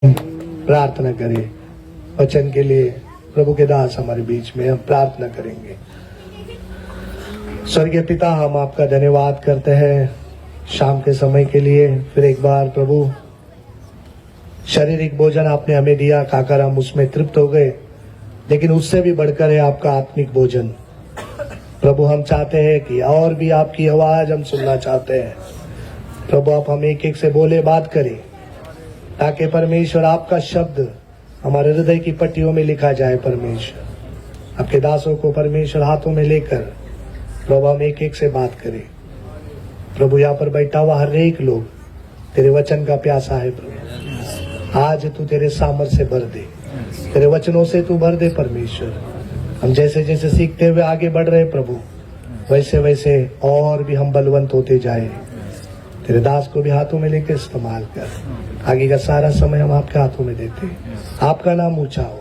प्रार्थना करें वचन के लिए। प्रभु के दास हमारे बीच में, हम प्रार्थना करेंगे। स्वर्गीय पिता, हम आपका धन्यवाद करते हैं शाम के समय के लिए। फिर एक बार प्रभु शारीरिक भोजन आपने हमें दिया, खाकर हम उसमें तृप्त हो गए, लेकिन उससे भी बढ़कर है आपका आत्मिक भोजन। प्रभु हम चाहते हैं कि और भी आपकी आवाज हम सुनना चाहते हैं। प्रभु आप हम एक एक से बोले बात करें, ताकि परमेश्वर आपका शब्द हमारे हृदय की पट्टियों में लिखा जाए। परमेश्वर आपके दासों को परमेश्वर हाथों में लेकर प्रभु हम एक एक से बात करें। प्रभु यहाँ पर बैठा हुआ हर एक लोग तेरे वचन का प्यासा है। प्रभु आज तू तेरे सामर्थ्य से भर दे, तेरे वचनों से तू भर दे। परमेश्वर हम जैसे जैसे सीखते हुए आगे बढ़ रहे प्रभु, वैसे वैसे और भी हम बलवंत होते जाए। तेरे दास को भी हाथों में लेकर इस्तेमाल कर। आगे का सारा समय हम आपके हाथों में देते हैं। आपका नाम ऊंचा हो,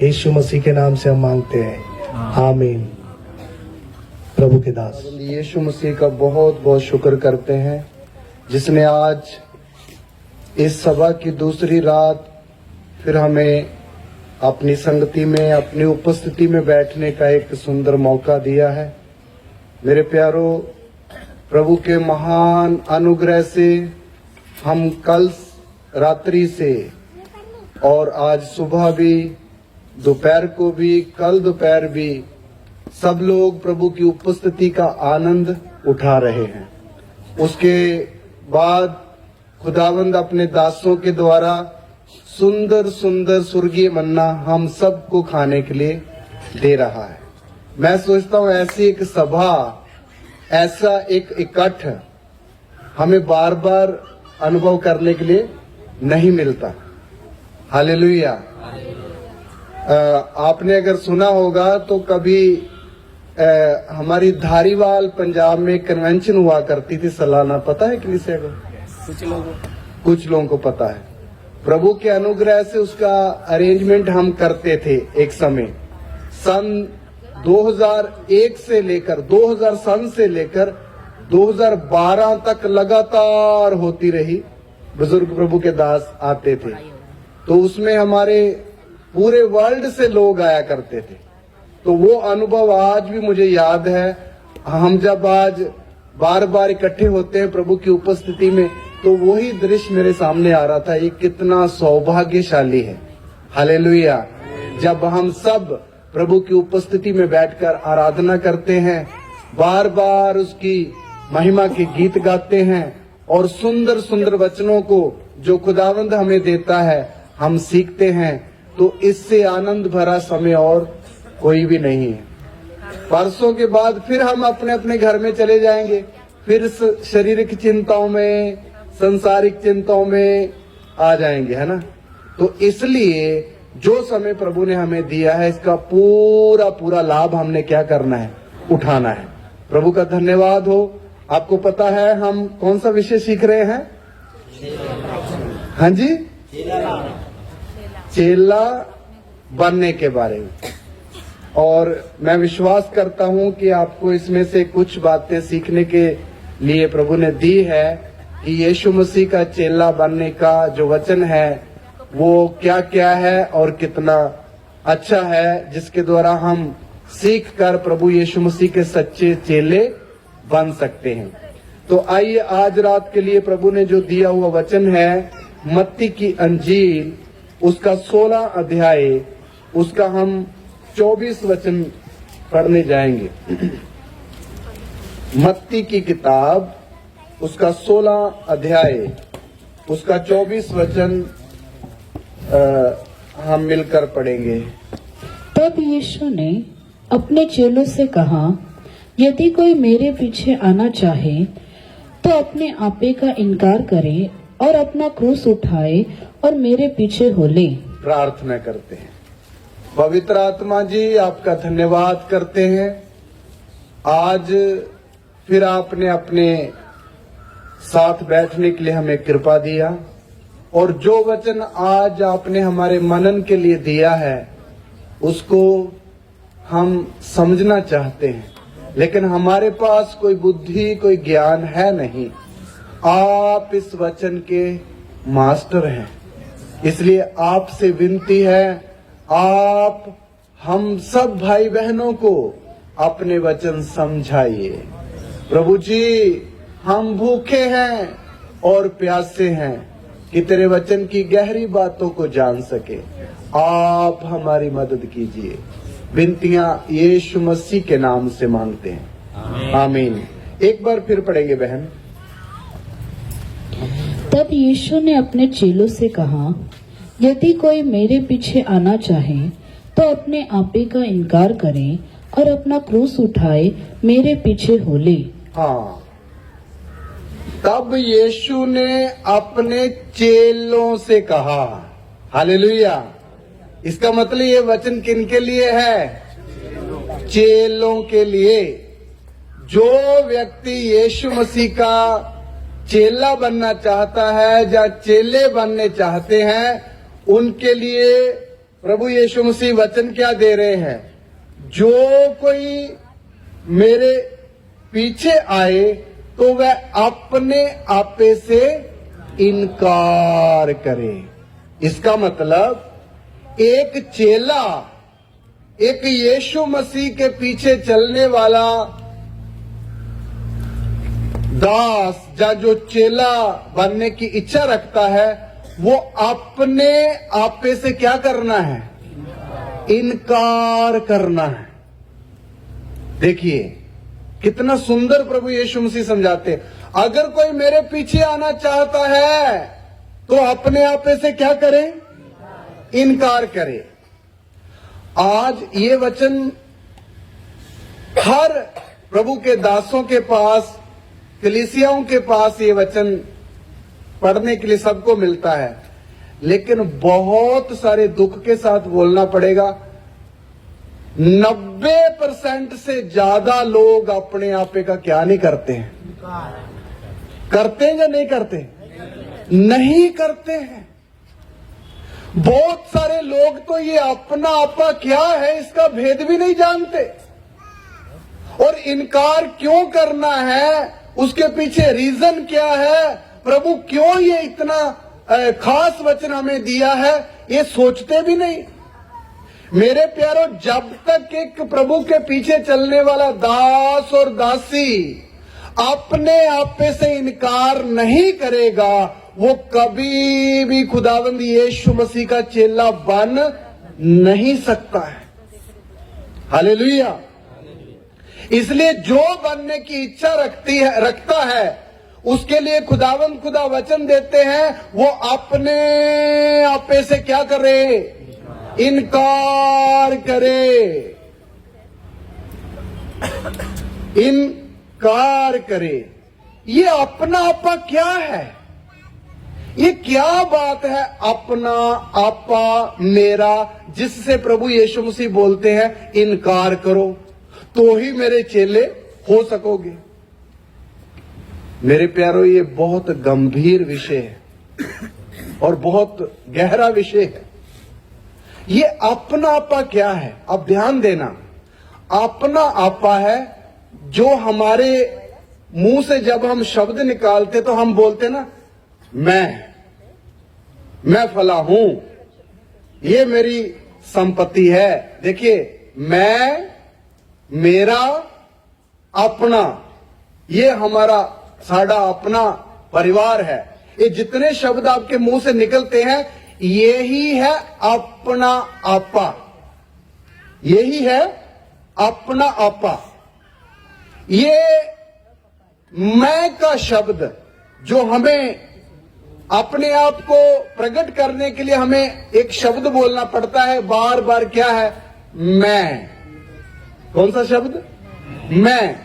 यीशु मसीह के नाम से हम मांगते हैं, आमीन। प्रभु के दास यीशु मसीह का बहुत बहुत शुक्र करते हैं, जिसने आज इस सभा की दूसरी रात फिर हमें अपनी संगति में, अपनी उपस्थिति में बैठने का एक सुंदर मौका दिया है। मेरे प्यारों, प्रभु के महान अनुग्रह से हम कल रात्रि से और आज सुबह भी, दोपहर को भी, कल दोपहर भी सब लोग प्रभु की उपस्थिति का आनंद उठा रहे हैं। उसके बाद खुदावंद अपने दासों के द्वारा सुंदर सुंदर स्वर्गीय मन्ना हम सबको खाने के लिए दे रहा है। मैं सोचता हूँ ऐसी एक सभा, ऐसा एक इकट्ठ हमें बार बार अनुभव करने के लिए नहीं मिलता। हालेलुया। आपने अगर सुना होगा तो कभी हमारी धारीवाल पंजाब में कन्वेंशन हुआ करती थी सालाना, पता है किसी को? कुछ लोगों को पता है। प्रभु के अनुग्रह से उसका अरेंजमेंट हम करते थे एक समय। सन 2001 से लेकर 2000 सन से लेकर 2012 तक लगातार होती रही। बुजुर्ग प्रभु के दास आते थे, तो उसमें हमारे पूरे वर्ल्ड से लोग आया करते थे। तो वो अनुभव आज भी मुझे याद है। हम जब आज बार बार इकट्ठे होते हैं प्रभु की उपस्थिति में, तो वही दृश्य मेरे सामने आ रहा था। ये कितना सौभाग्यशाली है, हालेलुया, जब हम सब प्रभु की उपस्थिति में बैठकर आराधना करते हैं, बार बार उसकी महिमा के गीत गाते हैं और सुंदर सुंदर वचनों को जो खुदावंद हमें देता है हम सीखते हैं। तो इससे आनंद भरा समय और कोई भी नहीं है। परसों के बाद फिर हम अपने अपने घर में चले जाएंगे, फिर शारीरिक चिंताओं में, संसारिक चिंताओं में आ जाएंगे, है ना। तो इसलिए जो समय प्रभु ने हमें दिया है, इसका पूरा पूरा लाभ हमने क्या करना है? उठाना है। प्रभु का धन्यवाद हो। आपको पता है हम कौन सा विषय सीख रहे हैं? हाँ जी, चेला बनने के बारे में। और मैं विश्वास करता हूं कि आपको इसमें से कुछ बातें सीखने के लिए प्रभु ने दी है कि यीशु मसीह का चेला बनने का जो वचन है वो क्या क्या है और कितना अच्छा है, जिसके द्वारा हम सीख कर प्रभु यीशु मसीह के सच्चे चेले बन सकते हैं। तो आइए आज रात के लिए प्रभु ने जो दिया हुआ वचन है मत्ती की अंजील, उसका 16 अध्याय, उसका हम 24 वचन पढ़ने जाएंगे। मत्ती की किताब, उसका 16 अध्याय, उसका 24 वचन हम मिलकर पढ़ेंगे। तब यीशु ने अपने चेलों से कहा, यदि कोई मेरे पीछे आना चाहे तो अपने आपे का इनकार करे और अपना क्रूस उठाए और मेरे पीछे हो ले। प्रार्थना करते हैं। पवित्र आत्मा जी, आपका धन्यवाद करते हैं। आज फिर आपने अपने साथ बैठने के लिए हमें कृपा दिया, और जो वचन आज आपने हमारे मनन के लिए दिया है उसको हम समझना चाहते हैं, लेकिन हमारे पास कोई बुद्धि, कोई ज्ञान है नहीं। आप इस वचन के मास्टर हैं, इसलिए आपसे विनती है, आप हम सब भाई बहनों को अपने वचन समझाइए। प्रभु जी, हम भूखे हैं और प्यासे हैं कि तेरे वचन की गहरी बातों को जान सके। आप हमारी मदद कीजिए। विनतियां यीशु मसीह के नाम से मांगते हैं, आमीन। एक बार फिर पढ़ेंगे बहन। तब यीशु ने अपने चेलों से कहा, यदि कोई मेरे पीछे आना चाहे तो अपने आपे का इनकार करे और अपना क्रूस उठाए मेरे पीछे हो ले। हाँ, तब यीशु ने अपने चेलों से कहा। हालेलुया। इसका मतलब ये वचन किनके लिए है? चेलों के लिए। जो व्यक्ति यीशु मसीह का चेला बनना चाहता है या चेले बनने चाहते हैं, उनके लिए प्रभु यीशु मसीह वचन क्या दे रहे हैं? जो कोई मेरे पीछे आए तो वह अपने आपे से इनकार करे। इसका मतलब एक चेला, एक यीशु मसीह के पीछे चलने वाला दास या जो चेला बनने की इच्छा रखता है, वो अपने आपे से क्या करना है? इनकार करना है। देखिए कितना सुंदर प्रभु यीशु मसीह समझाते हैं। अगर कोई मेरे पीछे आना चाहता है तो अपने आपे से क्या करे? इनकार करे। आज ये वचन हर प्रभु के दासों के पास, कलीसियाओं के पास ये वचन पढ़ने के लिए सबको मिलता है, लेकिन बहुत सारे दुख के साथ बोलना पड़ेगा, 90% से ज्यादा लोग अपने आपे का क्या नहीं करते हैं? करते हैं या नहीं करते? नहीं करते हैं। बहुत सारे लोग तो ये अपना आपा क्या है इसका भेद भी नहीं जानते, और इनकार क्यों करना है, उसके पीछे रीजन क्या है, प्रभु क्यों ये इतना खास वचन हमें दिया है, ये सोचते भी नहीं। मेरे प्यारों, जब तक एक प्रभु के पीछे चलने वाला दास और दासी अपने आपे से इनकार नहीं करेगा, वो कभी भी खुदावंद यीशु मसीह का चेला बन नहीं सकता है। हालेलुया। इसलिए जो बनने की इच्छा रखता है, उसके लिए खुदा वचन देते हैं, वो अपने आपे से क्या करे? इनकार करे। इनकार करे। ये अपना आपा क्या है? ये क्या बात है अपना आपा मेरा, जिससे प्रभु यीशु मसीह बोलते हैं इनकार करो तो ही मेरे चेले हो सकोगे। मेरे प्यारों, ये बहुत गंभीर विषय है और बहुत गहरा विषय है। ये अपना आपा क्या है? अब ध्यान देना, अपना आपा है जो हमारे मुंह से जब हम शब्द निकालते तो हम बोलते ना, मैं फला हूं, ये मेरी संपत्ति है। देखिए, मैं, मेरा, अपना, ये हमारा साड़ा अपना परिवार है। ये जितने शब्द आपके मुंह से निकलते हैं, यही है अपना आपा। यही है अपना आपा। ये मैं का शब्द जो हमें अपने आप को प्रकट करने के लिए हमें एक शब्द बोलना पड़ता है बार बार, क्या है? मैं। कौन सा शब्द? मैं।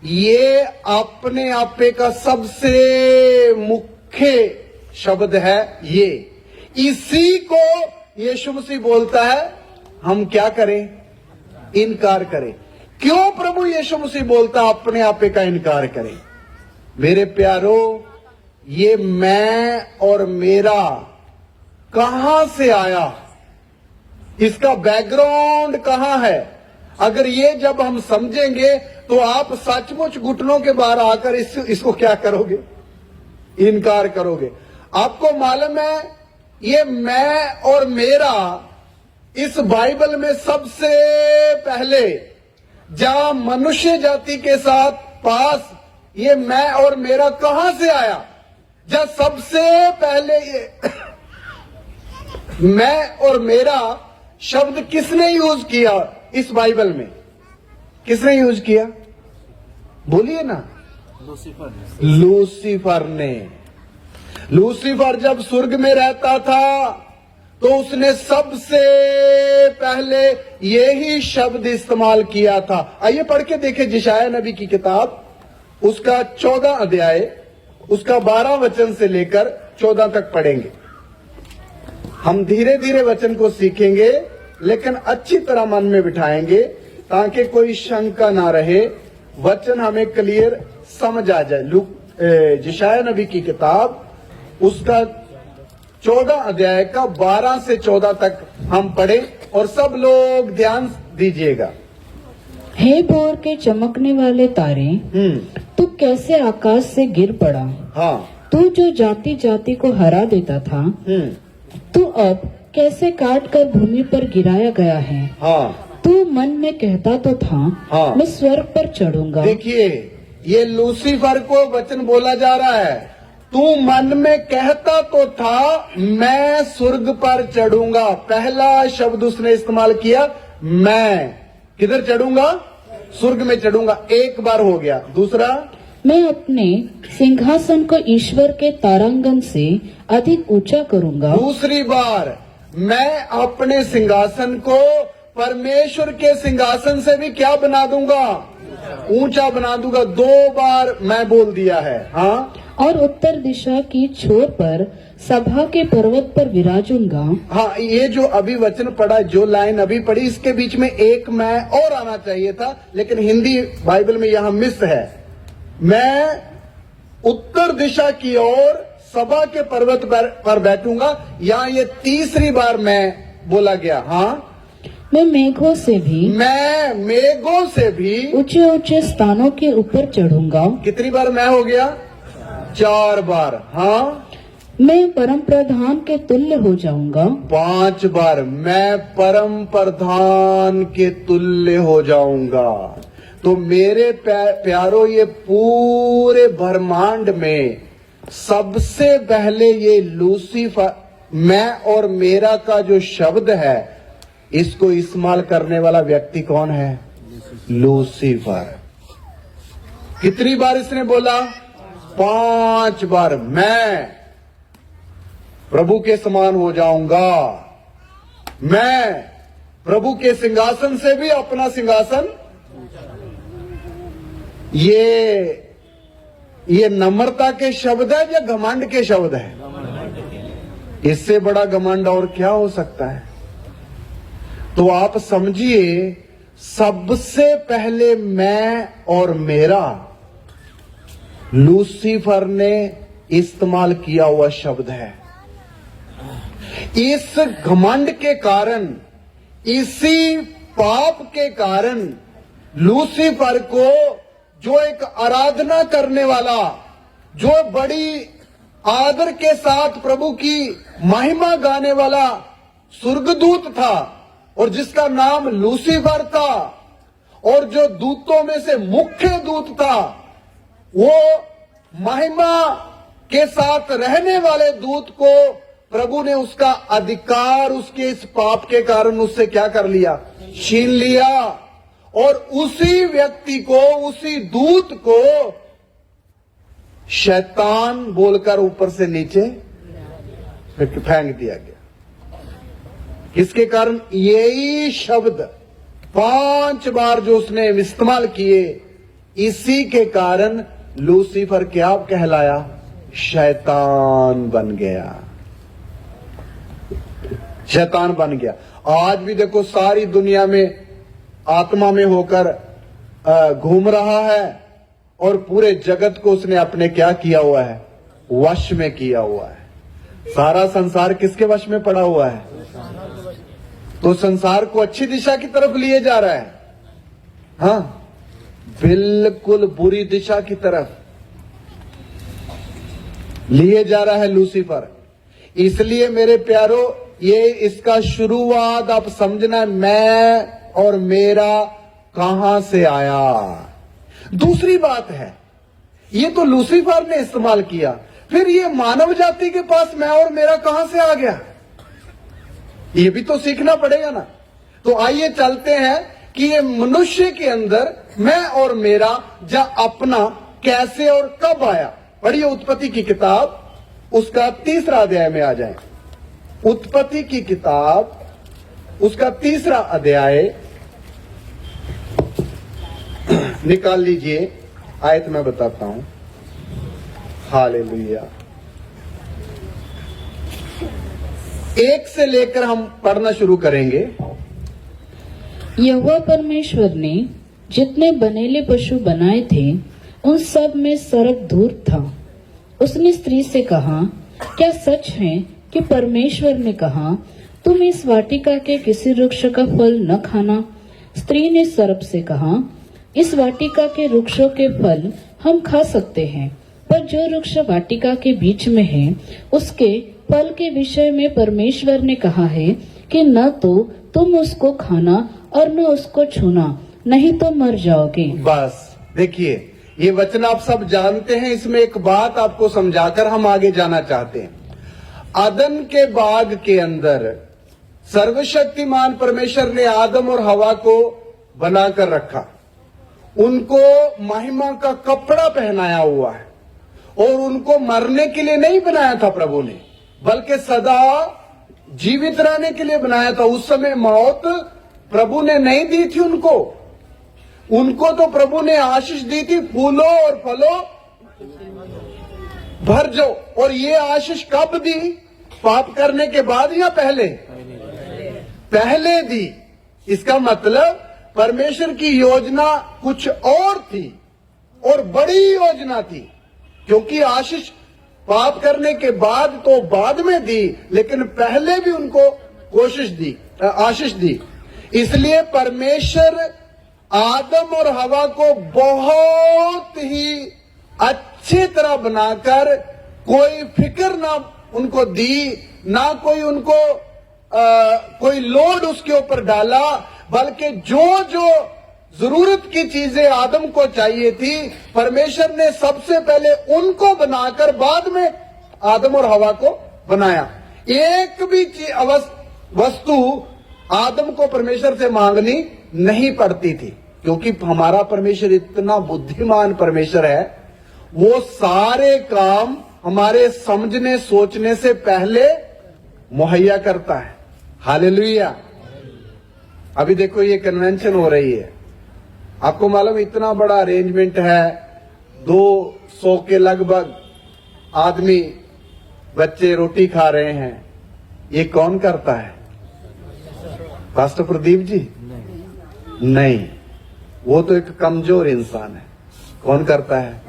ये अपने आपे का सबसे मुख्य शब्द है। ये इसी को यीशु मसीह बोलता है हम क्या करें? इनकार करें। क्यों प्रभु यीशु मसीह बोलता अपने आपे का इनकार करें? मेरे प्यारों, ये मैं और मेरा कहां से आया, इसका बैकग्राउंड कहां है, अगर ये जब हम समझेंगे तो आप सचमुच घुटनों के बाहर आकर इसको क्या करोगे? इनकार करोगे। आपको मालूम है, ये मैं और मेरा इस बाइबल में सबसे पहले जहां मनुष्य जाति के साथ पास ये मैं और मेरा कहां से आया, जहां सबसे पहले ये मैं और मेरा शब्द किसने यूज किया इस बाइबल में? किसने यूज किया? बोलिए ना। लूसीफर ने। लूसीफर जब स्वर्ग में रहता था तो उसने सबसे पहले यही शब्द इस्तेमाल किया था। आइए पढ़ के देखें यशायाह नबी की किताब, उसका 14 अध्याय, उसका 12 वचन से लेकर 14 तक पढ़ेंगे। हम धीरे धीरे वचन को सीखेंगे लेकिन अच्छी तरह मन में बिठाएंगे ताकि कोई शंका ना रहे, वचन हमें क्लियर समझ आ जाए। यशायाह नबी की किताब उसका 14 अध्याय का 12 से 14 तक हम पढ़ें और सब लोग ध्यान दीजिएगा। हे भोर के चमकने वाले तारे, तू कैसे आकाश से गिर पड़ा। हाँ। तू जो जाति जाति को हरा देता था, तू अब कैसे काट कर भूमि पर गिराया गया है। हाँ। तू मन में कहता तो था, हाँ। मैं स्वर्ग पर चढ़ूंगा। देखिए ये लूसीफर को वचन बोला जा रहा है। तू मन में कहता तो था मैं स्वर्ग पर चढ़ूंगा। पहला शब्द उसने इस्तेमाल किया, मैं किधर चढ़ूंगा? स्वर्ग में चढ़ूंगा। एक बार हो गया। दूसरा, मैं अपने सिंहासन को ईश्वर के तारांगन से अधिक ऊंचा करूंगा। दूसरी बार, मैं अपने सिंहासन को परमेश्वर के सिंहासन से भी क्या बना दूंगा? ऊंचा बना दूंगा। 2 बार मैं बोल दिया है। हाँ। और उत्तर दिशा की छोर पर सभा के पर्वत पर विराजूंगा। हाँ, ये जो अभी वचन पढ़ा, जो लाइन अभी पढ़ी, इसके बीच में एक मैं और आना चाहिए था, लेकिन हिंदी बाइबल में यहां मिस है। मैं उत्तर दिशा की ओर सभा के पर्वत पर बैठूंगा। यहाँ ये तीसरी बार मैं बोला गया। हाँ। मैं मेघों से भी, मैं मेघों से भी ऊंचे ऊंचे स्थानों के ऊपर चढ़ूंगा। कितनी बार मैं हो गया? 4 बार। हाँ। मैं परम प्रधान के तुल्य हो जाऊंगा। 5 बार, मैं परम प्रधान के तुल्य हो जाऊंगा। तो मेरे प्यारो, ये पूरे ब्रह्मांड में सबसे पहले ये लूसीफर, मैं और मेरा का जो शब्द है, इसको इस्तेमाल करने वाला व्यक्ति कौन है? लूसीफर। कितनी बार इसने बोला? 5 बार। मैं प्रभु के समान हो जाऊंगा। मैं प्रभु के सिंहासन से भी अपना सिंहासन। ये नम्रता के शब्द है या घमंड के शब्द है? इससे बड़ा घमंड और क्या हो सकता है? तो आप समझिए, सबसे पहले मैं और मेरा लूसीफर ने इस्तेमाल किया हुआ शब्द है। इस घमंड के कारण, इसी पाप के कारण लूसीफर को, जो एक आराधना करने वाला, जो बड़ी आदर के साथ प्रभु की महिमा गाने वाला स्वर्गदूत था और जिसका नाम लूसीफर था, और जो दूतों में से मुख्य दूत था, वो महिमा के साथ रहने वाले दूत को प्रभु ने उसका अधिकार, उसके इस पाप के कारण उससे क्या कर लिया? छीन लिया। और उसी व्यक्ति को, उसी दूत को शैतान बोलकर ऊपर से नीचे फेंक दिया गया। किसके कारण? यही शब्द 5 बार जो उसने इस्तेमाल किए, इसी के कारण लूसीफर क्या कहलाया? शैतान बन गया। शैतान बन गया। आज भी देखो सारी दुनिया में आत्मा में होकर घूम रहा है और पूरे जगत को उसने अपने क्या किया हुआ है? वश में किया हुआ है। सारा संसार किसके वश में पड़ा हुआ है? तो संसार को अच्छी दिशा की तरफ लिए जा रहा है। हाँ, बिल्कुल बुरी दिशा की तरफ लिए जा रहा है लूसीफर। इसलिए मेरे प्यारो, ये इसका शुरुआत आप समझना, मैं और मेरा कहां से आया। दूसरी बात है, ये तो लूसीफर ने इस्तेमाल किया, फिर ये मानव जाति के पास मैं और मेरा कहां से आ गया, ये भी तो सीखना पड़ेगा ना। तो आइए चलते हैं कि ये मनुष्य के अंदर मैं और मेरा या अपना कैसे और कब आया। पढ़िए उत्पत्ति की किताब, उसका 3रा अध्याय में आ जाए। उत्पत्ति की किताब, उसका 3रा अध्याय निकाल लीजिए, आयत मैं बताता हूं। हालेलुया। 1 से लेकर हम पढ़ना शुरू करेंगे। यहोवा परमेश्वर ने जितने बनेले पशु बनाए थे उन सब में सर्प दूर था। उसने स्त्री से कहा, क्या सच है कि परमेश्वर ने कहा, तुम इस वाटिका के किसी वृक्ष का फल न खाना? स्त्री ने सर्प से कहा, इस वाटिका के वृक्षों के फल हम खा सकते हैं, पर जो वृक्ष वाटिका के बीच में है उसके फल के विषय में परमेश्वर ने कहा है कि न तो तुम उसको खाना और न उसको छूना, नहीं तो मर जाओगे। बस देखिए, ये वचन आप सब जानते हैं। इसमें एक बात आपको समझाकर हम आगे जाना चाहते हैं। अदन के बाग के अंदर सर्वशक्तिमान परमेश्वर ने आदम और हवा को बनाकर रखा, उनको महिमा का कपड़ा पहनाया हुआ है, और उनको मरने के लिए नहीं बनाया था प्रभु ने, बल्कि सदा जीवित रहने के लिए बनाया था। उस समय मौत प्रभु ने नहीं दी थी उनको तो प्रभु ने आशीष दी थी, फूलो और फलो भर जाओ। और ये आशीष कब दी? पाप करने के बाद या पहले? पहले दी। इसका मतलब परमेश्वर की योजना कुछ और थी, और बड़ी योजना थी, क्योंकि आशीष पाप करने के बाद तो बाद में दी, लेकिन पहले भी उनको आशीष दी। इसलिए परमेश्वर आदम और हवा को बहुत ही अच्छी तरह बनाकर कोई फिक्र ना उनको दी, ना कोई उनको कोई लोड उसके ऊपर डाला, बल्कि जो जो जरूरत की चीजें आदम को चाहिए थी, परमेश्वर ने सबसे पहले उनको बनाकर बाद में आदम और हवा को बनाया। एक भी वस्तु आदम को परमेश्वर से मांगनी नहीं पड़ती थी, क्योंकि हमारा परमेश्वर इतना बुद्धिमान परमेश्वर है, वो सारे काम हमारे समझने सोचने से पहले मुहैया करता है। हालेलुया। अभी देखो ये कन्वेंशन हो रही है, आपको मालूम इतना बड़ा अरेंजमेंट है, 200 के लगभग आदमी बच्चे रोटी खा रहे हैं। ये कौन करता है? पास्टर प्रदीप जी? नहीं, वो तो एक कमजोर इंसान है। कौन करता है?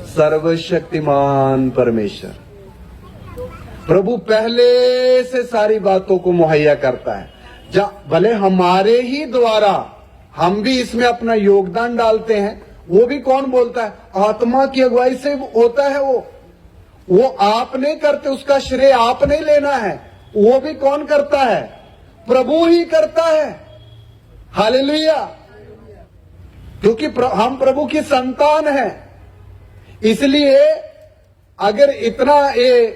सर्वशक्तिमान परमेश्वर प्रभु पहले से सारी बातों को मुहैया करता है। भले हमारे ही द्वारा हम भी इसमें अपना योगदान डालते हैं, वो भी कौन बोलता है? आत्मा की अगुवाई से होता है। वो आप नहीं करते, उसका श्रेय आप नहीं लेना है, वो भी कौन करता है? प्रभु ही करता है। हालेलुया। क्योंकि हम प्रभु की संतान हैं, इसलिए अगर इतना ये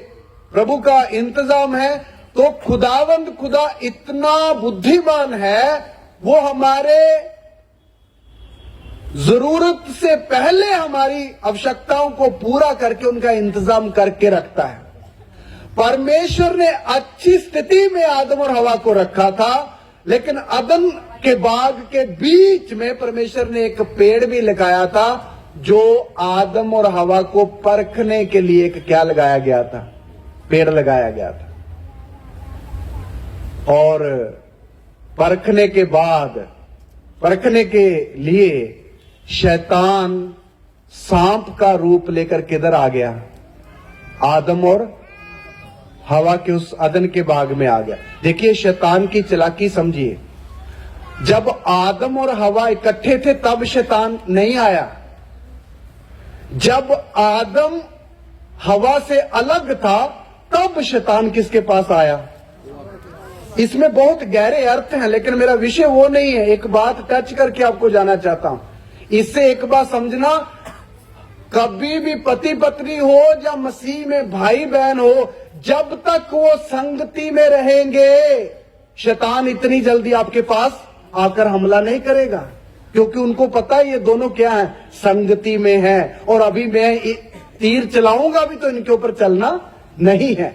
प्रभु का इंतजाम है, तो खुदावंद खुदा इतना बुद्धिमान है, वो हमारे जरूरत से पहले हमारी आवश्यकताओं को पूरा करके उनका इंतजाम करके रखता है। परमेश्वर ने अच्छी स्थिति में आदम और हवा को रखा था, लेकिन अदन के बाग के बीच में परमेश्वर ने एक पेड़ भी लगाया था, जो आदम और हवा को परखने के लिए एक क्या लगाया गया था? पेड़ लगाया गया था। और परखने के बाद, परखने के लिए शैतान सांप का रूप लेकर किधर आ गया? आदम और हवा के उस अदन के बाग में आ गया। देखिए शैतान की चालाकी समझिए। जब आदम और हवा इकट्ठे थे तब शैतान नहीं आया। जब आदम हवा से अलग था तब शैतान किसके पास आया। इसमें बहुत गहरे अर्थ हैं, लेकिन मेरा विषय वो नहीं है। एक बात टच करके आपको जाना चाहता हूं। इससे एक बात समझना, कभी भी पति पत्नी हो या मसीह में भाई बहन हो, जब तक वो संगति में रहेंगे, शैतान इतनी जल्दी आपके पास आकर हमला नहीं करेगा, क्योंकि उनको पता है ये दोनों क्या है, संगति में है। और अभी मैं तीर चलाऊंगा भी तो इनके ऊपर चलना नहीं है।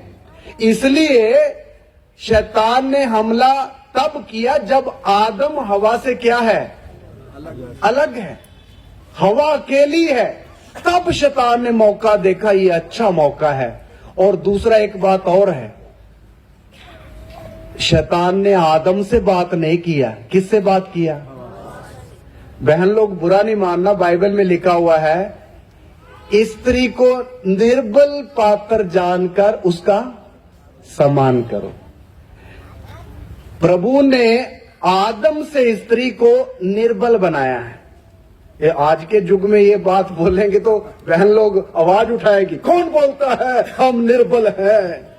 इसलिए शैतान ने हमला तब किया जब आदम हवा से क्या है, अलग है, हवा अकेली है। तब शैतान ने मौका देखा, ये अच्छा मौका है। और दूसरा एक बात और है, शैतान ने आदम से बात नहीं किया, किससे बात किया। बहन लोग बुरा नहीं मानना, बाइबल में लिखा हुआ है, स्त्री को निर्बल पात्र जानकर उसका सम्मान करो। प्रभु ने आदम से स्त्री को निर्बल बनाया है। ये आज के युग में ये बात बोलेंगे तो बहन लोग आवाज उठाएगी, कौन बोलता है हम निर्बल हैं।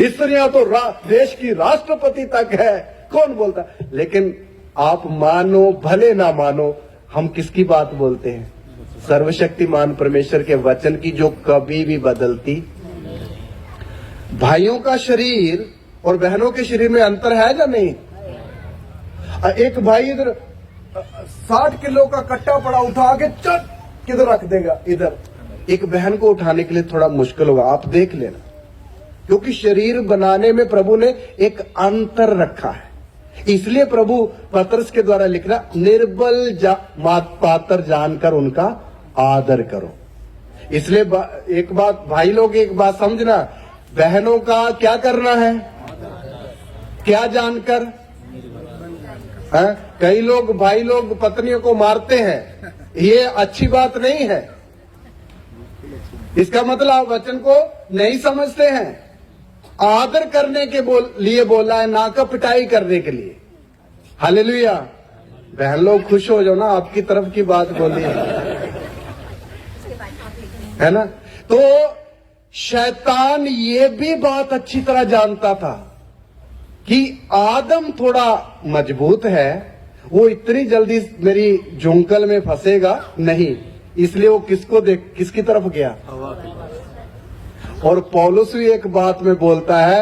स्त्रियां तो देश की राष्ट्रपति तक है, कौन बोलता। लेकिन आप मानो भले ना मानो, हम किसकी बात बोलते हैं, सर्वशक्तिमान परमेश्वर के वचन की, जो कभी भी बदलती। भाइयों का शरीर और बहनों के शरीर में अंतर है या नहीं। एक भाई इधर 60 किलो का कट्टा पड़ा उठा के चट किधर रख देगा, इधर। एक बहन को उठाने के लिए थोड़ा मुश्किल होगा, आप देख लेना, क्योंकि शरीर बनाने में प्रभु ने एक अंतर रखा है। इसलिए प्रभु पतरस के द्वारा लिख रहा, निर्बल पात्र जानकर उनका आदर करो। इसलिए एक बात भाई लोग, एक बात समझना, बहनों का क्या करना है, क्या जानकर। कई लोग भाई लोग पत्नियों को मारते हैं, ये अच्छी बात नहीं है। इसका मतलब आप वचन को नहीं समझते हैं। आदर करने के लिए बोला है, ना का पिटाई करने के लिए। हालेलुया। बहन लोग खुश हो जाओ ना, आपकी तरफ की बात बोली है ना। तो शैतान ये भी बात अच्छी तरह जानता था कि आदम थोड़ा मजबूत है, वो इतनी जल्दी मेरी जोंकल में फंसेगा नहीं। इसलिए वो किसकी तरफ गया। और पौलुस भी एक बात में बोलता है,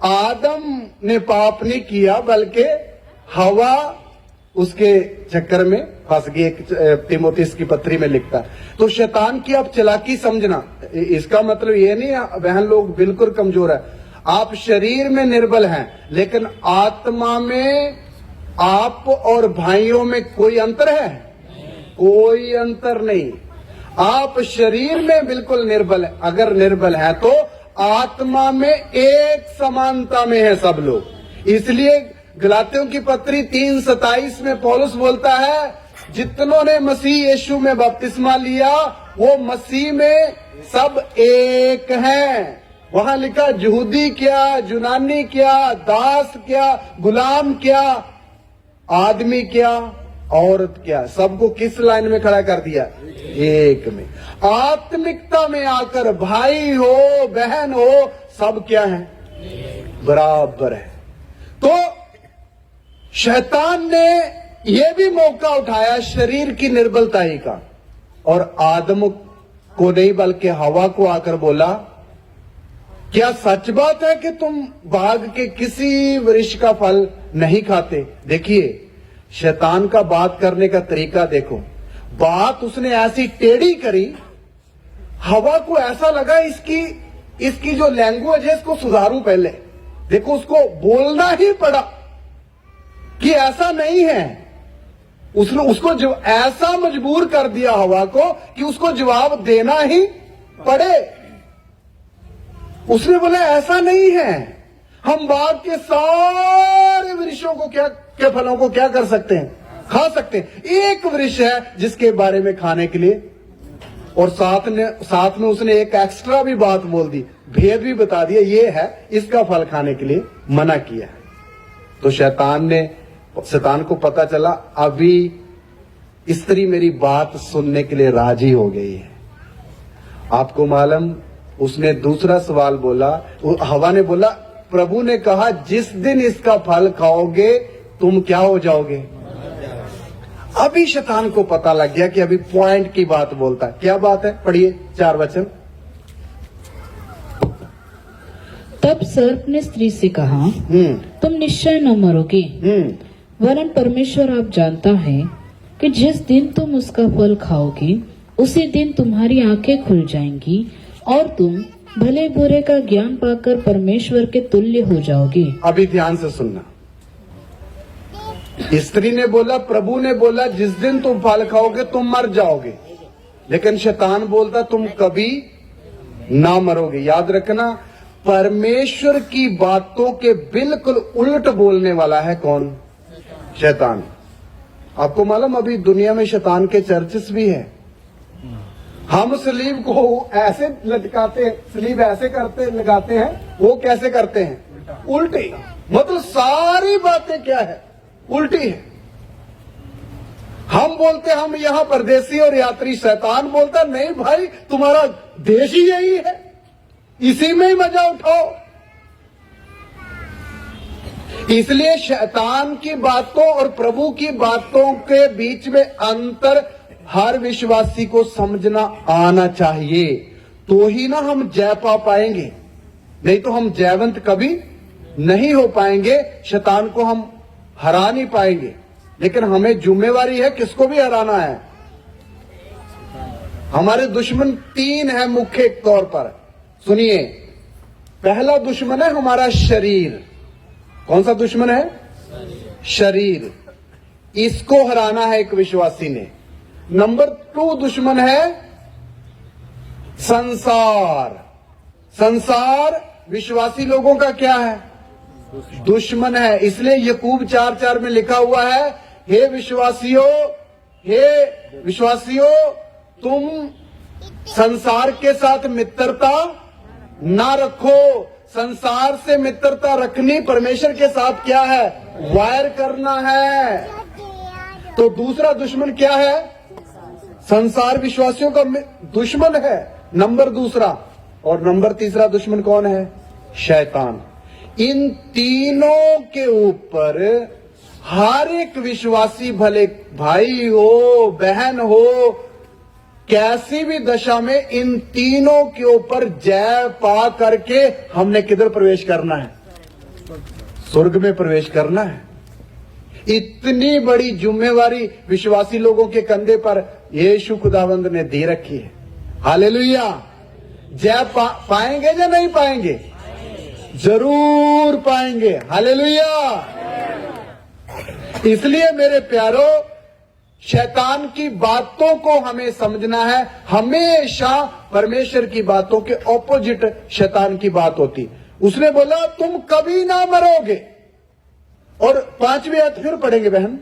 आदम ने पाप नहीं किया, बल्कि हवा उसके चक्कर में फंस गई। एक तीमुथियुस की पत्री में लिखता। तो शैतान की आप चालाकी समझना, इसका मतलब ये नहीं बहन लोग बिल्कुल कमजोर है। आप शरीर में निर्बल हैं, लेकिन आत्मा में आप और भाइयों में कोई अंतर है, कोई अंतर नहीं। आप शरीर में बिल्कुल निर्बल है, अगर निर्बल है तो आत्मा में एक समानता में है सब लोग। इसलिए गलातियों की पत्री 3:27 में पौलुस बोलता है, जितनों ने मसीह यीशु में बपतिस्मा लिया वो मसीह में सब एक हैं। वहां लिखा, यहूदी क्या, यूनानी क्या, दास क्या, गुलाम क्या, आदमी क्या, औरत क्या, सबको किस लाइन में खड़ा कर दिया, एक में। आत्मिकता में आकर भाई हो बहन हो सब क्या है, बराबर है। तो शैतान ने यह भी मौका उठाया शरीर की निर्बलताई का, और आदम को नहीं बल्कि हवा को आकर बोला, क्या सच बात है कि तुम बाग के किसी वृक्ष का फल नहीं खाते। देखिए शैतान का बात करने का तरीका देखो, बात उसने ऐसी टेढ़ी करी, हवा को ऐसा लगा इसकी जो लैंग्वेज है इसको सुधारूं पहले। देखो उसको बोलना ही पड़ा कि ऐसा नहीं है। उसको जो ऐसा मजबूर कर दिया हवा को कि उसको जवाब देना ही पड़े। उसने बोला ऐसा नहीं है, हम बाग के सारे वृक्षों को के फलों को क्या कर सकते हैं, खा सकते हैं। एक वृक्ष है जिसके बारे में खाने के लिए, और साथ में उसने एक एक्स्ट्रा भी बात बोल दी, भेद भी बता दिया, ये है इसका फल खाने के लिए मना किया है। तो शैतान को पता चला अभी स्त्री मेरी बात सुनने के लिए राजी हो गई है। आपको मालूम उसने दूसरा सवाल बोला, हवा ने बोला, प्रभु ने कहा जिस दिन इसका फल खाओगे तुम क्या हो जाओगे। अभी शैतान को पता लग गया कि अभी पॉइंट की बात बोलता है। क्या बात है, पढ़िए 4 वचन। तब सर्प ने स्त्री से कहा, तुम निश्चय न मरोगे, वरन परमेश्वर आप जानता है कि जिस दिन तुम उसका फल खाओगे उसी दिन तुम्हारी आंखें खुल जाएंगी और तुम भले बुरे का ज्ञान पाकर परमेश्वर के तुल्य हो जाओगे। अभी ध्यान से सुनना। स्त्री ने बोला, प्रभु ने बोला जिस दिन तुम फल खाओगे तुम मर जाओगे, लेकिन शैतान बोलता तुम कभी ना मरोगे। याद रखना, परमेश्वर की बातों के बिल्कुल उल्ट बोलने वाला है कौन? शैतान। आपको मालूम अभी दुनिया में शैतान के चर्चेस भी है। हम सलीब को ऐसे लटकाते हैं, सलीब ऐसे करते लगाते हैं, वो कैसे करते हैं? उल्टी। मतलब सारी बातें क्या है? उल्टी है। हम बोलते हम यहां परदेसी और यात्री, शैतान बोलता नहीं भाई तुम्हारा देश ही यही है, इसी में ही मजा उठाओ। इसलिए शैतान की बातों और प्रभु की बातों के बीच में अंतर हर विश्वासी को समझना आना चाहिए, तो ही ना हम जय पा पाएंगे, नहीं तो हम जयवंत कभी नहीं हो पाएंगे। शैतान को हम हरा नहीं पाएंगे, लेकिन हमें जिम्मेवारी है किसको भी हराना है। हमारे दुश्मन 3 है मुख्य तौर पर, सुनिए। पहला दुश्मन है हमारा शरीर। कौन सा दुश्मन है? शरीर। इसको हराना है एक विश्वासी ने। नंबर 2 दुश्मन है संसार। संसार विश्वासी लोगों का क्या है? दुश्मन है। इसलिए यकूब 4:4 में लिखा हुआ है, हे विश्वासियों तुम संसार के साथ मित्रता ना रखो। संसार से मित्रता रखनी परमेश्वर के साथ क्या है? वायर करना है। तो दूसरा दुश्मन क्या है? संसार विश्वासियों का दुश्मन है, नंबर 2। और नंबर 3 दुश्मन कौन है? शैतान। इन तीनों के ऊपर हर एक विश्वासी, भले भाई हो बहन हो, कैसी भी दशा में इन तीनों के ऊपर जय पा करके हमने किधर प्रवेश करना है? स्वर्ग में प्रवेश करना है। इतनी बड़ी जिम्मेवारी विश्वासी लोगों के कंधे पर यीशु खुदावंद ने दे रखी है। हालेलुया। जय पाएंगे या नहीं पाएंगे? जरूर पाएंगे। हालेलुया। इसलिए मेरे प्यारो, शैतान की बातों को हमें समझना है। हमेशा परमेश्वर की बातों के ऑपोजिट शैतान की बात होती। उसने बोला तुम कभी ना मरोगे। और 5वीं आयत फिर पढ़ेंगे बहन।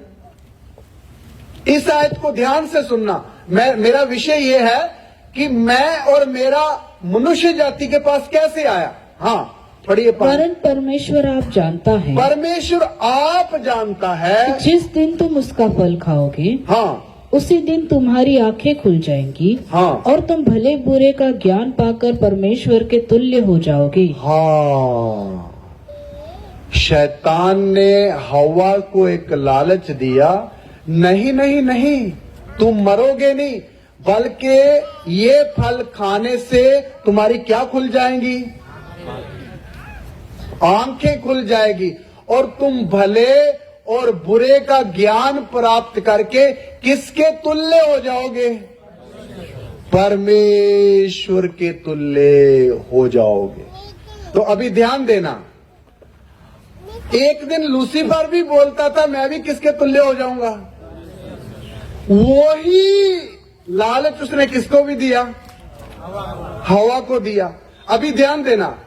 इस आयत को ध्यान से सुनना। मेरा विषय यह है कि मैं और मेरा मनुष्य जाति के पास कैसे आया। हाँ पढ़िए। वरन परमेश्वर आप जानता है, परमेश्वर आप जानता है जिस दिन तुम उसका फल खाओगे, हाँ, उसी दिन तुम्हारी आंखें खुल जाएंगी, हाँ, और तुम भले बुरे का ज्ञान पाकर परमेश्वर के तुल्य हो जाओगे। हाँ। शैतान ने हवा को एक लालच दिया, नहीं नहीं नहीं, तुम मरोगे नहीं, बल्कि ये फल खाने से तुम्हारी क्या खुल जाएंगी? आंखें खुल जाएगी, और तुम भले और बुरे का ज्ञान प्राप्त करके किसके तुल्य हो जाओगे? परमेश्वर के तुल्य हो जाओगे। तो अभी ध्यान देना, एक दिन लूसीफर भी बोलता था मैं भी किसके तुल्य हो जाऊंगा। वही लालच उसने किसको भी दिया? हवा को दिया। अभी ध्यान देना,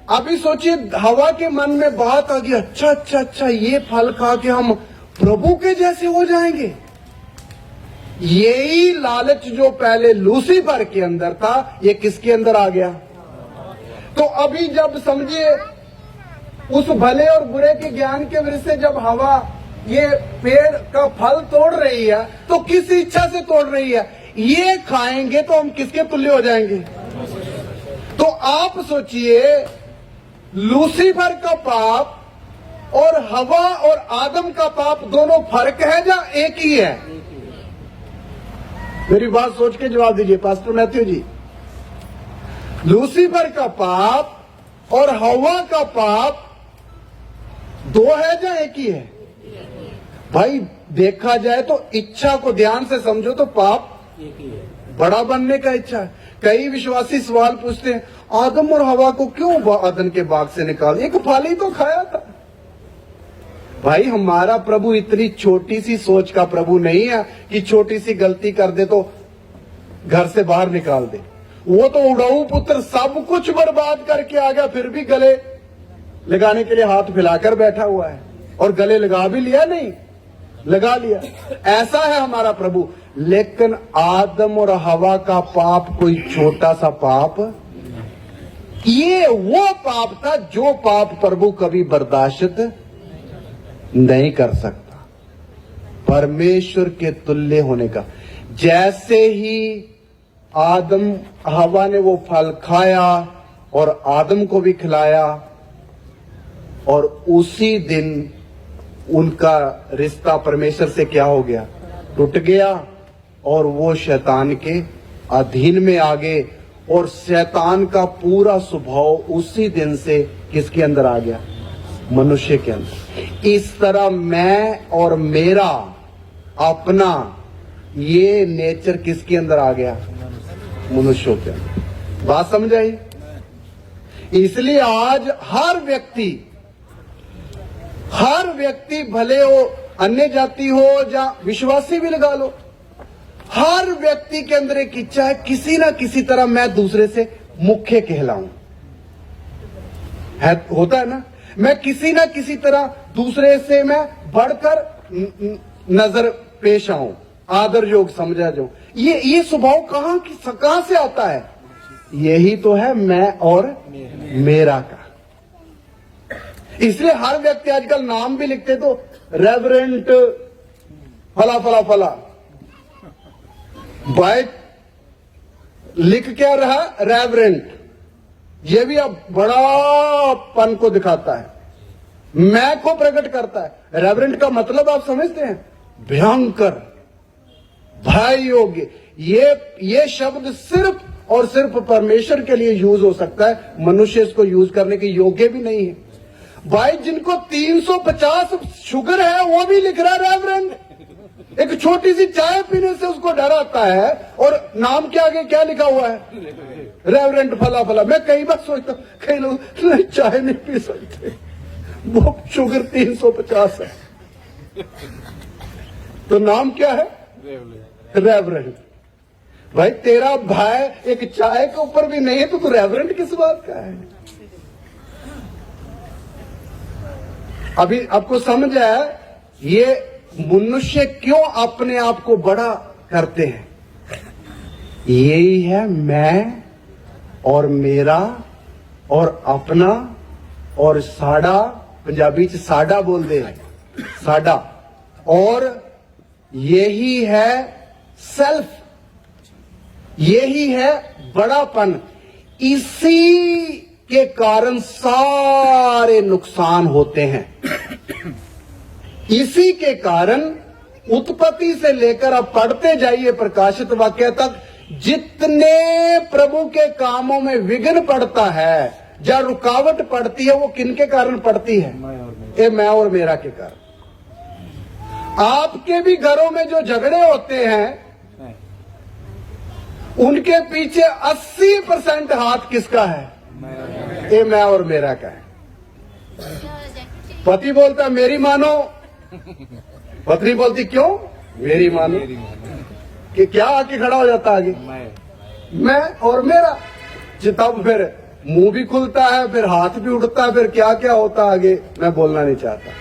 अभी सोचिए हवा के मन में बात आ गई, अच्छा अच्छा अच्छा, ये फल खा के हम प्रभु के जैसे हो जाएंगे। यही लालच जो पहले लूसीफर के अंदर था, ये किसके अंदर आ गया? तो अभी जब समझिए उस भले और बुरे के ज्ञान के वजह से जब हवा ये पेड़ का फल तोड़ रही है, तो किस इच्छा से तोड़ रही है? ये खाएंगे तो हम किसके तुल्य हो जाएंगे? तो आप सोचिए, लूसीफर का पाप और हवा और आदम का पाप दोनों फर्क है या एक ही है? मेरी बात सोच के जवाब दीजिए पास्टर मैथ्यू जी। लूसीफर का पाप और हवा का पाप दो है या एक ही है? भाई देखा जाए तो इच्छा को ध्यान से समझो तो पाप बड़ा बनने का इच्छा है। कई विश्वासी सवाल पूछते हैं, आदम और हवा को क्यों अदन के बाग से निकाल, एक फल ही तो खाया था। भाई हमारा प्रभु इतनी छोटी सी सोच का प्रभु नहीं है कि छोटी सी गलती कर दे तो घर से बाहर निकाल दे। वो तो उड़ाऊ पुत्र सब कुछ बर्बाद करके आ गया, फिर भी गले लगाने के लिए हाथ फैलाकर बैठा हुआ है। और गले लगा भी लिया, नहीं लगा लिया। ऐसा है हमारा प्रभु। लेकिन आदम और हवा का पाप कोई छोटा सा पाप, ये वो पाप था जो पाप प्रभु कभी बर्दाश्त नहीं कर सकता, परमेश्वर के तुल्य होने का। जैसे ही आदम हवा ने वो फल खाया और आदम को भी खिलाया, और उसी दिन उनका रिश्ता परमेश्वर से क्या हो गया, टूट गया, और वो शैतान के अधीन में आ गए। और शैतान का पूरा स्वभाव उसी दिन से किसके अंदर आ गया, मनुष्य के अंदर। इस तरह मैं और मेरा अपना ये नेचर किसके अंदर आ गया, मनुष्यों के अंदर। बात समझ आई? इसलिए आज हर व्यक्ति भले वो अन्य जाति हो या विश्वासी भी लगा लो, हर व्यक्ति के अंदर एक इच्छा है किसी ना किसी तरह मैं दूसरे से मुख्य कहलाऊं, है, होता है ना। मैं किसी ना किसी तरह दूसरे से मैं बढ़कर नजर पेश आऊं, आदर योग समझा जाऊं। ये स्वभाव कहां से आता है? यही तो है मैं और मेरा का। इसलिए हर व्यक्ति आजकल नाम भी लिखते तो रेवरेंट फला फला फला, भाई लिख क्या रहा, रेवरेंट। ये भी अब बड़ापन को दिखाता है, मैं को प्रकट करता है। रेवरेंट का मतलब आप समझते हैं, भयंकर, भय योग्य। ये शब्द सिर्फ और सिर्फ परमेश्वर के लिए यूज हो सकता है, मनुष्य इसको यूज करने के योग्य भी नहीं है। भाई जिनको 350 शुगर है वो भी लिख रहा है रेवरेंड। एक छोटी सी चाय पीने से उसको डर आता है, और नाम के आगे क्या लिखा हुआ है, रेवरेंड फला फला। मैं कई बार सोचता हूं कई लोग चाय नहीं पी सकते, वो शुगर 350 है, तो नाम क्या है, रेवरेंड। भाई तेरा भाई एक चाय के ऊपर भी नहीं है तो तू रेवरेंड किस बात का है? अभी आपको समझ आया ये मनुष्य क्यों अपने आप को बड़ा करते हैं? यही है मैं और मेरा और अपना और साडा, पंजाबी च साडा बोलते हैं, साडा। और यही है सेल्फ, यही है बड़ापन। इसी के कारण सारे नुकसान होते हैं। इसी के कारण उत्पत्ति से लेकर अब पढ़ते जाइए प्रकाशित वाक्य तक, जितने प्रभु के कामों में विघ्न पड़ता है या रुकावट पड़ती है, वो किनके कारण पड़ती है? मैं और मेरा के कारण। आपके भी घरों में जो झगड़े होते हैं उनके पीछे 80% हाथ किसका है? ये मैं और मेरा का है। पति बोलता मेरी मानो, पत्नी बोलती क्यों मेरी मानो, कि क्या आके खड़ा हो जाता आगे, मैं और मेरा। तब फिर मुंह भी खुलता है, फिर हाथ भी उठता है, फिर क्या क्या होता आगे मैं बोलना नहीं चाहता।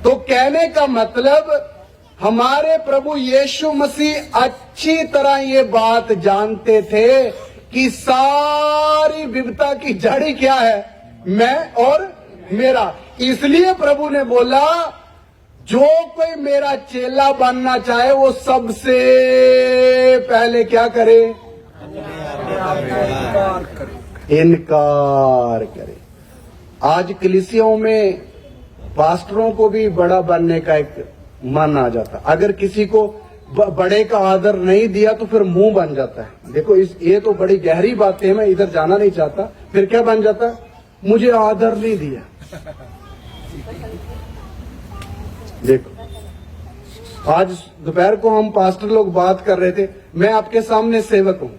तो कहने का मतलब हमारे प्रभु यीशु मसीह अच्छी तरह ये बात जानते थे कि सारी विविधता की जड़ी क्या है, मैं और मेरा। इसलिए प्रभु ने बोला जो कोई मेरा चेला बनना चाहे वो सबसे पहले क्या करे, इनकार करे। आज कलीसियाओं में पास्टरों को भी बड़ा बनने का एक मन आ जाता। अगर किसी को बड़े का आदर नहीं दिया तो फिर मुंह बन जाता है। देखो ये तो बड़ी गहरी बात है, मैं इधर जाना नहीं चाहता। फिर क्या बन जाता है? मुझे आदर नहीं दिया। देखो आज दोपहर को हम पास्टर लोग बात कर रहे थे, मैं आपके सामने सेवक हूं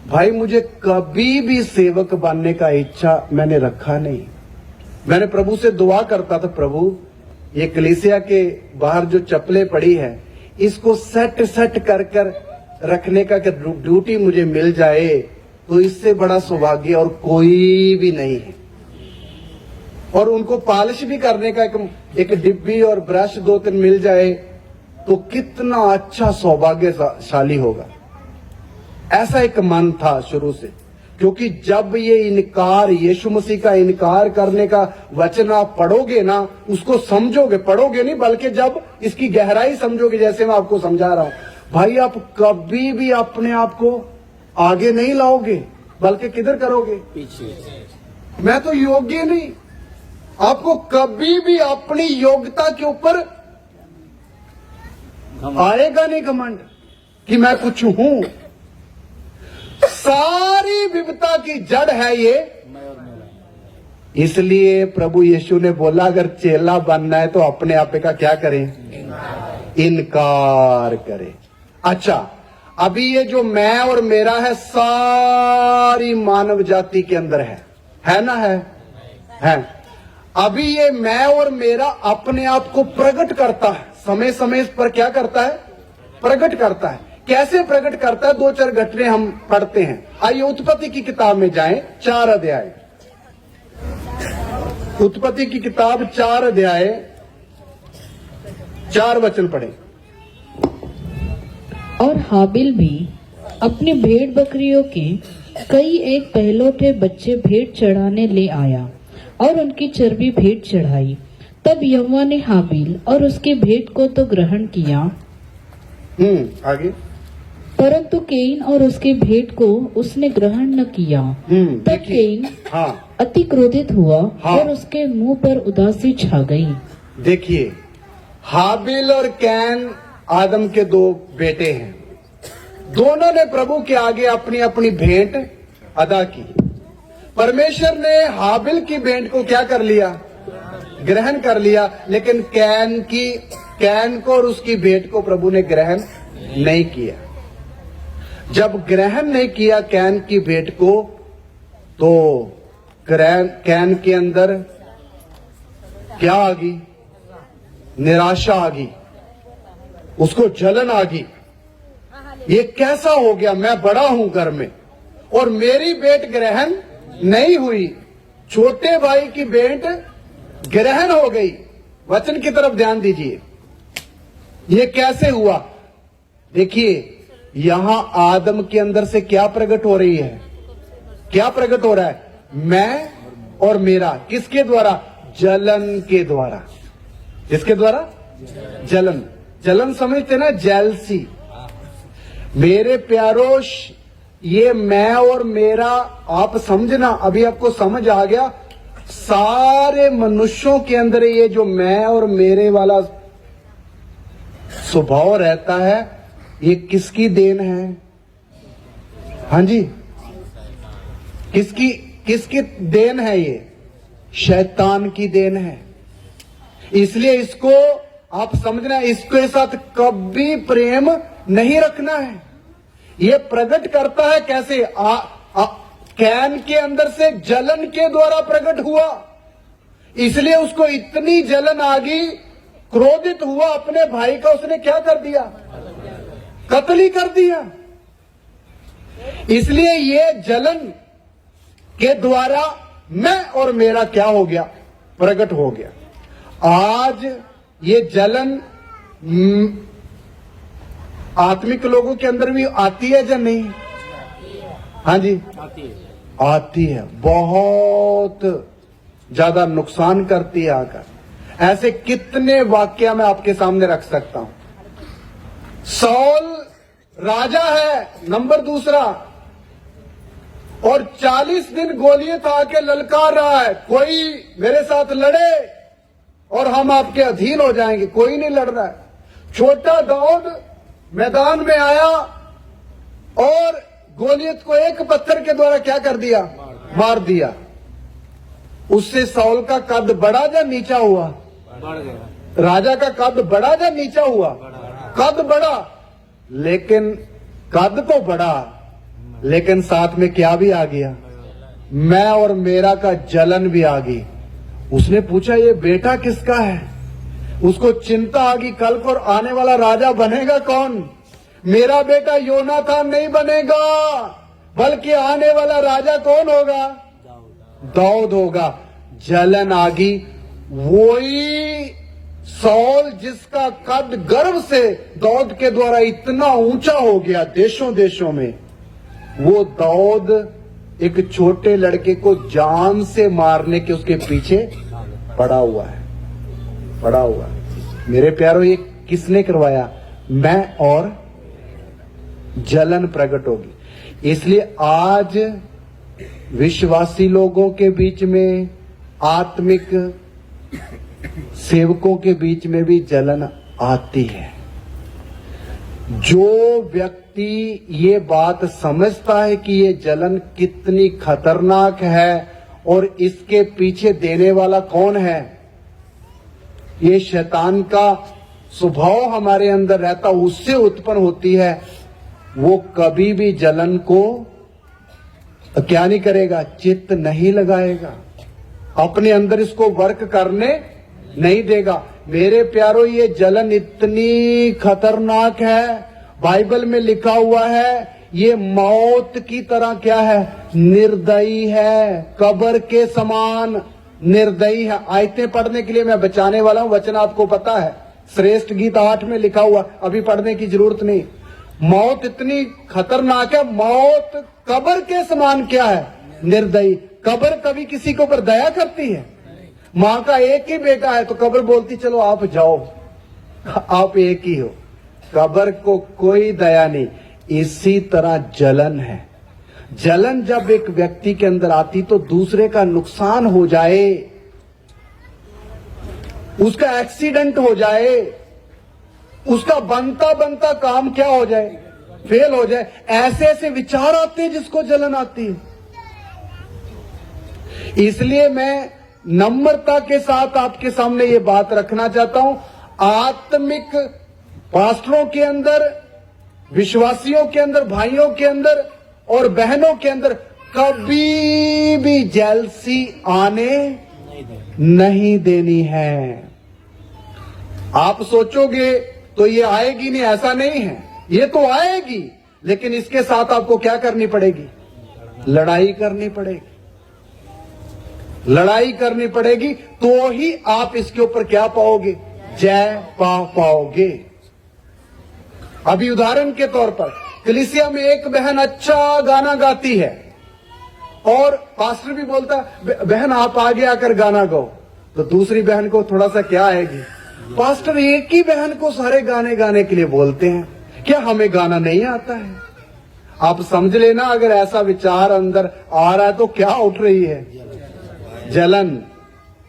भाई, मुझे कभी भी सेवक बनने का इच्छा मैंने रखा नहीं। मैंने प्रभु से दुआ करता था, प्रभु ये कलीसिया के बाहर जो चप्पलें पड़ी है इसको सेट कर रखने का ड्यूटी मुझे मिल जाए तो इससे बड़ा सौभाग्य और कोई भी नहीं है। और उनको पॉलिश भी करने का एक डिब्बी और ब्रश 2-3 मिल जाए तो कितना अच्छा सौभाग्यशाली होगा। ऐसा एक मन था शुरू से, क्योंकि जब ये इनकार, यीशु मसीह का इनकार करने का वचन आप पढ़ोगे ना, उसको समझोगे, पढ़ोगे नहीं बल्कि जब इसकी गहराई समझोगे, जैसे मैं आपको समझा रहा हूं भाई, आप कभी भी अपने आप को आगे नहीं लाओगे बल्कि किधर करोगे? पीछे। मैं तो योग्य नहीं। आपको कभी भी अपनी योग्यता के ऊपर आएगा नहीं घमंड कि मैं कुछ हूं। सारी विविधता की जड़ है ये। इसलिए प्रभु यीशु ने बोला अगर चेला बनना है तो अपने आप का क्या करें? इनकार करें। अच्छा, अभी ये जो मैं और मेरा है सारी मानव जाति के अंदर है ना? है। अभी ये मैं और मेरा अपने आप को प्रकट करता है, समय समय पर क्या करता है? प्रकट करता है। कैसे प्रकट करता है? 2-4 घटने हम पढ़ते हैं। आइए उत्पत्ति की किताब में जाएं, 4 अध्याय। उत्पत्ति की किताब 4 अध्याय 4 वचन पढ़े। और हाबिल भी अपनी भेड़ बकरियों के कई एक पहलौठे बच्चे भेंट चढ़ाने ले आया और उनकी चर्बी भेंट चढ़ाई। तब यहोवा ने हाबिल और उसकी भेंट को तो ग्रहण किया, आगे, परंतु कैन और उसकी भेंट को उसने ग्रहण न किया। तब कैन अति क्रोधित हुआ और उसके मुंह पर उदासी छा गई। देखिए, हाबिल और कैन आदम के 2 बेटे हैं। दोनों ने प्रभु के आगे अपनी अपनी भेंट अदा की। परमेश्वर ने हाबिल की भेंट को क्या कर लिया? ग्रहण कर लिया। लेकिन कैन को और उसकी भेंट को प्रभु ने ग्रहण नहीं किया। जब ग्रहण नहीं किया कैन की भेंट को, तो कैन के अंदर क्या आ गई? निराशा आ गई, उसको जलन आ गई। ये कैसा हो गया? मैं बड़ा हूं घर में और मेरी भेंट ग्रहण नहीं हुई, छोटे भाई की भेंट ग्रहण हो गई। वचन की तरफ ध्यान दीजिए, ये कैसे हुआ? देखिए, यहां आदम के अंदर से क्या प्रकट हो रही है? क्या प्रकट हो रहा है? मैं और मेरा। किसके द्वारा? जलन के द्वारा। किसके द्वारा? जलन समझते ना? जेलसी। मेरे प्यारो, ये मैं और मेरा आप समझना, अभी आपको समझ आ गया। सारे मनुष्यों के अंदर ये जो मैं और मेरे वाला स्वभाव रहता है, ये किसकी देन है? हाँ जी, किसकी देन है? ये शैतान की देन है। इसलिए इसको आप समझना, इसके साथ कभी प्रेम नहीं रखना है। ये प्रकट करता है कैसे? कैन के अंदर से जलन के द्वारा प्रकट हुआ, इसलिए उसको इतनी जलन आ गई, क्रोधित हुआ अपने भाई का, उसने क्या कर दिया? कत्ल ही कर दिया। इसलिए ये जलन के द्वारा मैं और मेरा क्या हो गया? प्रकट हो गया। आज ये जलन आत्मिक लोगों के अंदर भी आती है या नहीं? हाँ जी, आती है। बहुत ज्यादा नुकसान करती है आकर। ऐसे कितने वाक्य मैं आपके सामने रख सकता हूं। सौल राजा है, नंबर 2, और 40 दिन गोलियत आके ललकार रहा है, कोई मेरे साथ लड़े और हम आपके अधीन हो जाएंगे, कोई नहीं लड़ रहा है। छोटा दाऊद मैदान में आया और गोलियत को एक पत्थर के द्वारा क्या कर दिया, मार दिया। उससे साउल का कद बढ़ा या नीचा हुआ? बढ़ गया। राजा का कद बढ़ा या नीचा हुआ? कद बढ़ा, लेकिन कद तो बढ़ा, लेकिन साथ में क्या भी आ गया? मैं और मेरा का जलन भी आ गई। उसने पूछा ये बेटा किसका है? उसको चिंता आ गई, कल को आने वाला राजा बनेगा कौन? मेरा बेटा योनातान नहीं बनेगा, बल्कि आने वाला राजा कौन होगा? दाऊद होगा। जलन आ गई। वही साउल जिसका कद गर्व से दाऊद के द्वारा इतना ऊंचा हो गया देशों देशों में, वो दाऊद एक छोटे लड़के को जान से मारने के उसके पीछे पड़ा हुआ है, पड़ा हुआ है। मेरे प्यारों, ये किसने करवाया? मैं और जलन प्रकट होगी। इसलिए आज विश्वासी लोगों के बीच में, आत्मिक सेवकों के बीच में भी जलन आती है। जो व्यक्ति ये बात समझता है कि ये जलन कितनी खतरनाक है और इसके पीछे देने वाला कौन है, ये शैतान का स्वभाव हमारे अंदर रहता, उससे उत्पन्न होती है, वो कभी भी जलन को क्या नहीं करेगा, चित्त नहीं लगाएगा, अपने अंदर इसको वर्क करने नहीं देगा। मेरे प्यारों, ये जलन इतनी खतरनाक है, बाइबल में लिखा हुआ है ये मौत की तरह क्या है, निर्दयी है, कब्र के समान निर्दयी है। आयतें पढ़ने के लिए मैं बचाने वाला हूं, वचन आपको पता है, श्रेष्ठ गीत 8 में लिखा हुआ, अभी पढ़ने की जरूरत नहीं। मौत इतनी खतरनाक है, मौत कब्र के समान क्या है, निर्दयी। कब्र कभी किसी के ऊपर दया करती है? मां का एक ही बेटा है तो कब्र बोलती चलो आप जाओ, आप एक ही हो। कब्र को कोई दया नहीं। इसी तरह जलन है। जलन जब एक व्यक्ति के अंदर आती तो दूसरे का नुकसान हो जाए, उसका एक्सीडेंट हो जाए, उसका बनता बनता काम क्या हो जाए, फेल हो जाए, ऐसे ऐसे विचार आते हैं जिसको जलन आती है। इसलिए मैं नम्रता के साथ आपके सामने ये बात रखना चाहता हूं, आत्मिक पास्टरों के अंदर, विश्वासियों के अंदर, भाइयों के अंदर और बहनों के अंदर कभी भी जेलसी आने नहीं देनी है। आप सोचोगे तो ये आएगी नहीं, ऐसा नहीं है, ये तो आएगी, लेकिन इसके साथ आपको क्या करनी पड़ेगी, लड़ाई करनी पड़ेगी। लड़ाई करनी पड़ेगी तो ही आप इसके ऊपर क्या पाओगे, जय पाओगे। अभी उदाहरण के तौर पर कलीसिया में एक बहन अच्छा गाना गाती है और पास्टर भी बोलता है बहन आप आगे आकर गाना गाओ, तो दूसरी बहन को थोड़ा सा क्या आएगी, पास्टर एक ही बहन को सारे गाने गाने के लिए बोलते हैं, क्या हमें गाना नहीं आता है? आप समझ लेना, अगर ऐसा विचार अंदर आ रहा है तो क्या उठ रही है, जलन।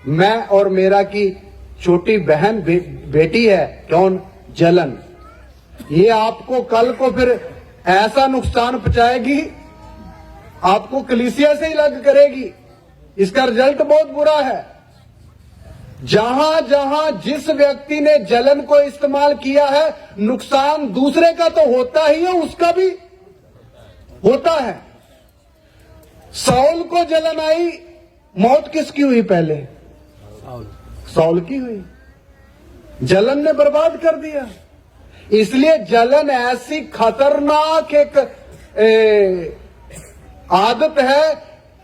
मैं और मेरा की छोटी बहन बेटी है, कौन, जलन। ये आपको कल को फिर ऐसा नुकसान पहुंचाएगी, आपको कलीसिया से ही अलग करेगी। इसका रिजल्ट बहुत बुरा है। जहां जहां जिस व्यक्ति ने जलन को इस्तेमाल किया है, नुकसान दूसरे का तो होता ही है, उसका भी होता है। साउल को जलन आई, मौत किसकी हुई पहले, साउल की हुई। जलन ने बर्बाद कर दिया। इसलिए जलन ऐसी खतरनाक एक आदत है,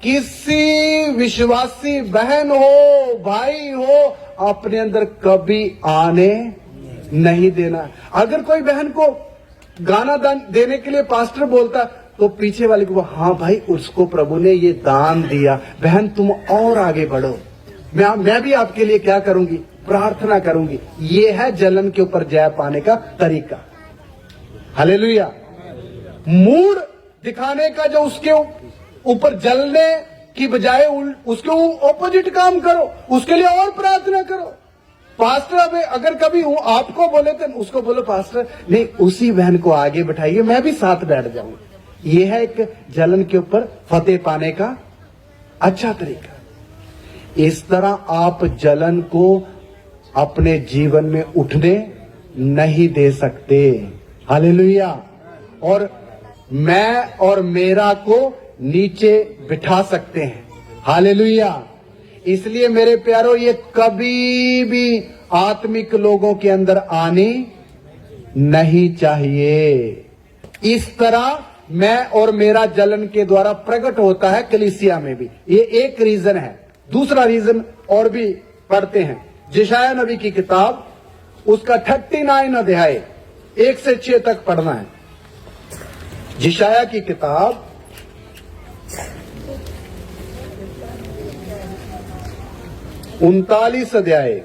किसी विश्वासी बहन हो, भाई हो, अपने अंदर कभी आने नहीं देना। अगर कोई बहन को गाना देने के लिए पास्टर बोलता तो पीछे वाले को, हाँ भाई उसको प्रभु ने ये दान दिया, बहन तुम और आगे बढ़ो, मैं भी आपके लिए क्या करूंगी, प्रार्थना करूंगी। ये है जलन के ऊपर जय पाने का तरीका। हालेलुया। मूड दिखाने का जो उसके ऊपर जलने की बजाय उसके ऑपोजिट काम करो, उसके लिए और प्रार्थना करो। पास्टर अगर कभी हूं आपको बोले तो उसको बोलो पास्टर नहीं, उसी बहन को आगे बैठाइए, मैं भी साथ बैठ जाऊं। यह है एक जलन के ऊपर फतेह पाने का अच्छा तरीका। इस तरह आप जलन को अपने जीवन में उठने नहीं दे सकते। हालेलुया। और मैं और मेरा को नीचे बिठा सकते हैं। हालेलुया। इसलिए मेरे प्यारो, ये कभी भी आत्मिक लोगों के अंदर आनी नहीं चाहिए। इस तरह मैं और मेरा जलन के द्वारा प्रकट होता है कलीसिया में भी। ये एक रीजन है। दूसरा रीजन और भी पढ़ते हैं, यशायाह नबी की किताब, उसका 39 अध्याय 1 से 6 तक पढ़ना है। यशायाह की किताब 39 अध्याय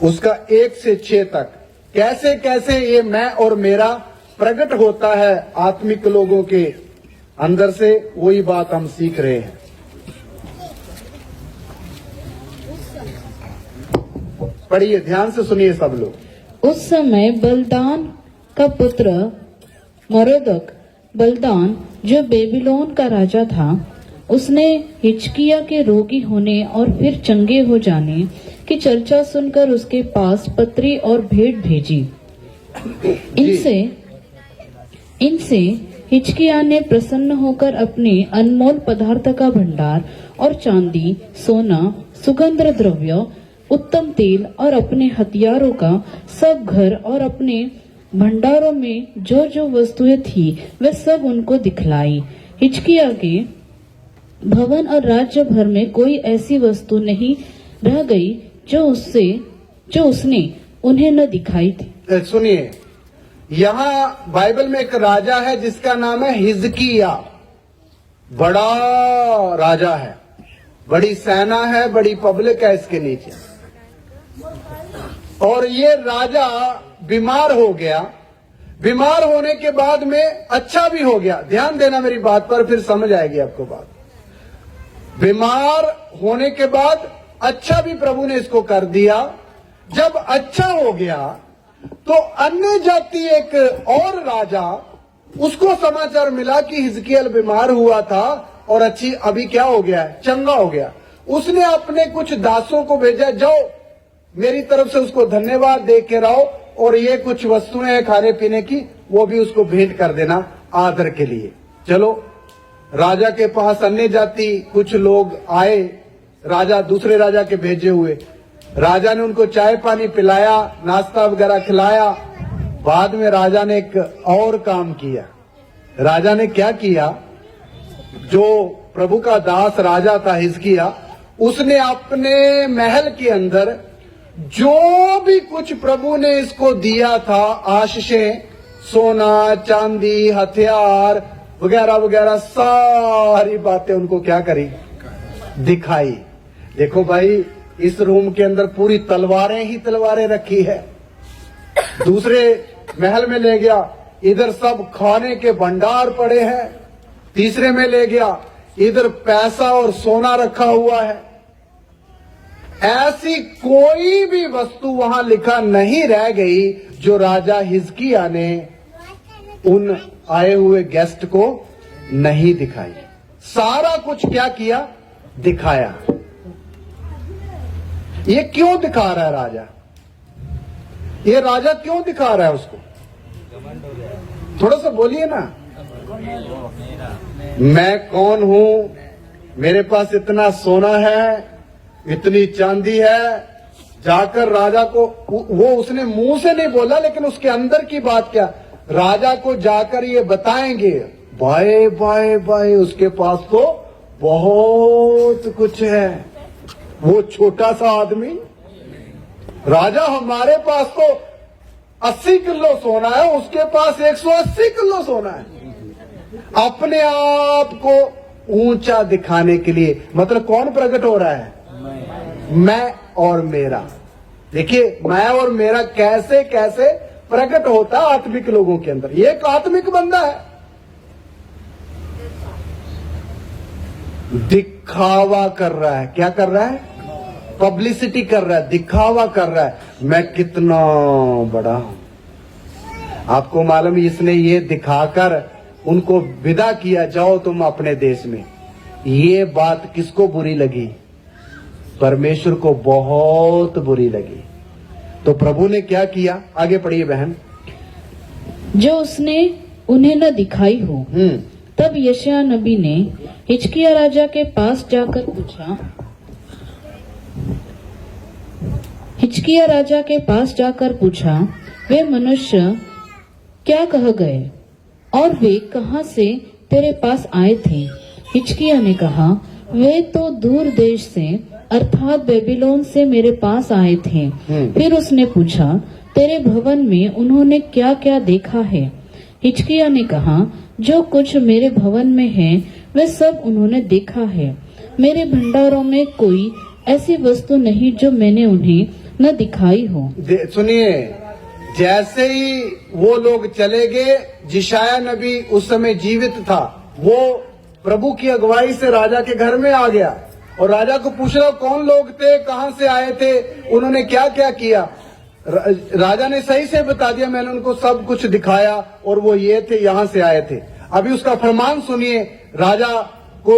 उसका 1 से 6 तक कैसे कैसे ये मैं और मेरा प्रकट होता है आत्मिक लोगों के अंदर से, वही बात हम सीख रहे हैं। पढ़िए, ध्यान से सुनिए सब लोग। उस समय बलदान का पुत्र मरोदक बलदान, जो बेबीलोन का राजा था, उसने हिजकिय्याह के रोगी होने और फिर चंगे हो जाने की चर्चा सुनकर उसके पास पत्री और भेंट भेजी। इनसे हिजकिय्याह ने प्रसन्न होकर अपने अनमोल पदार्थ का भंडार और चांदी, सोना, सुगंध द्रव्य, उत्तम तेल और अपने हथियारों का सब घर और अपने भंडारों में जो जो वस्तुएं थी वे सब उनको दिखलाई। हिजकिय्याह के भवन और राज्य भर में कोई ऐसी वस्तु नहीं रह गई जो उसने उन्हें न दिखाई थी। सुनिए, यहाँ बाइबल में एक राजा है जिसका नाम है हिजकिय्याह। बड़ा राजा है, बड़ी सेना है, बड़ी पब्लिक है इसके नीचे। और ये राजा बीमार हो गया। बीमार होने के बाद में अच्छा भी हो गया। ध्यान देना मेरी बात पर, फिर समझ आएगी आपको बात। बीमार होने के बाद अच्छा भी प्रभु ने इसको कर दिया। जब अच्छा हो गया तो अन्य जाति एक और राजा, उसको समाचार मिला कि हिजकिय्याह बीमार हुआ था और अच्छी अभी क्या हो गया है, चंगा हो गया। उसने अपने कुछ दासों को भेजा, जाओ मेरी तरफ से उसको धन्यवाद दे के रहो, और ये कुछ वस्तुएं हैं खाने पीने की, वो भी उसको भेंट कर देना आदर के लिए। चलो, राजा के पास अन्य जाति कुछ लोग आए, राजा दूसरे राजा के भेजे हुए। राजा ने उनको चाय पानी पिलाया, नाश्ता वगैरह खिलाया। बाद में राजा ने एक और काम किया। राजा ने क्या किया, जो प्रभु का दास राजा था हिजकिय्याह, उसने अपने महल के अंदर जो भी कुछ प्रभु ने इसको दिया था, आशीषें, सोना, चांदी, हथियार वगैरह वगैरह, सारी बातें उनको क्या करी, दिखाई। देखो भाई, इस रूम के अंदर पूरी तलवारें ही तलवारें रखी है। दूसरे महल में ले गया, इधर सब खाने के भंडार पड़े हैं। तीसरे में ले गया, इधर पैसा और सोना रखा हुआ है। ऐसी कोई भी वस्तु वहां लिखा नहीं रह गई जो राजा हिजकिय्याह ने उन आए हुए गेस्ट को नहीं दिखाई। सारा कुछ क्या किया, दिखाया। ये क्यों दिखा रहा है राजा? ये राजा क्यों दिखा रहा है उसको? थोड़ा सा बोलिए ना। मैं कौन हूं, मेरे पास इतना सोना है, इतनी चांदी है। जाकर राजा को, वो उसने मुंह से नहीं बोला, लेकिन उसके अंदर की बात क्या, राजा को जाकर ये बताएंगे, बाय बाय बाय उसके पास तो बहुत कुछ है। वो छोटा सा आदमी, राजा हमारे पास तो 80 किलो सोना है, उसके पास 180 किलो सोना है। अपने आप को ऊंचा दिखाने के लिए, मतलब कौन प्रकट हो रहा है, मैं और मेरा। देखिए, मैं और मेरा कैसे कैसे प्रकट होता है आत्मिक लोगों के अंदर। ये एक आत्मिक बंदा है। दिखावा कर रहा है। क्या कर रहा है? पब्लिसिटी कर रहा है, दिखावा कर रहा है, मैं कितना बड़ा हूं। आपको मालूम, इसने ये दिखाकर उनको विदा किया, जाओ तुम अपने देश में। ये बात किसको बुरी लगी? परमेश्वर को बहुत बुरी लगी। तो प्रभु ने क्या किया? आगे पढ़िए बहन। जो उसने उन्हें न दिखाई हो। तब यशायाह नबी ने हिजकिय्याह राजा के पास जाकर पूछा, हिजकिय्याह राजा के पास जाकर पूछा, वे मनुष्य क्या कह गए और वे कहाँ से तेरे पास आए थे? हिजकिय्याह ने कहा, वे तो दूर देश से अर्थात बेबीलोन से मेरे पास आए थे। फिर उसने पूछा, तेरे भवन में उन्होंने क्या क्या देखा है? हिजकिय्याह ने कहा, जो कुछ मेरे भवन में है वे सब उन्होंने देखा है। मेरे भंडारों में कोई ऐसी वस्तु नहीं जो मैंने उन्हें न दिखाई हो। सुनिए, जैसे ही वो लोग चले गए, यशायाह नबी उस समय जीवित था, वो प्रभु की अगुवाई से राजा के घर में आ गया और राजा को पूछ रहा, कौन लोग थे, कहां से आए थे, उन्होंने क्या क्या किया? राजा ने सही से बता दिया, मैंने उनको सब कुछ दिखाया और वो ये थे, यहां से आए थे। अभी उसका फरमान सुनिए, राजा को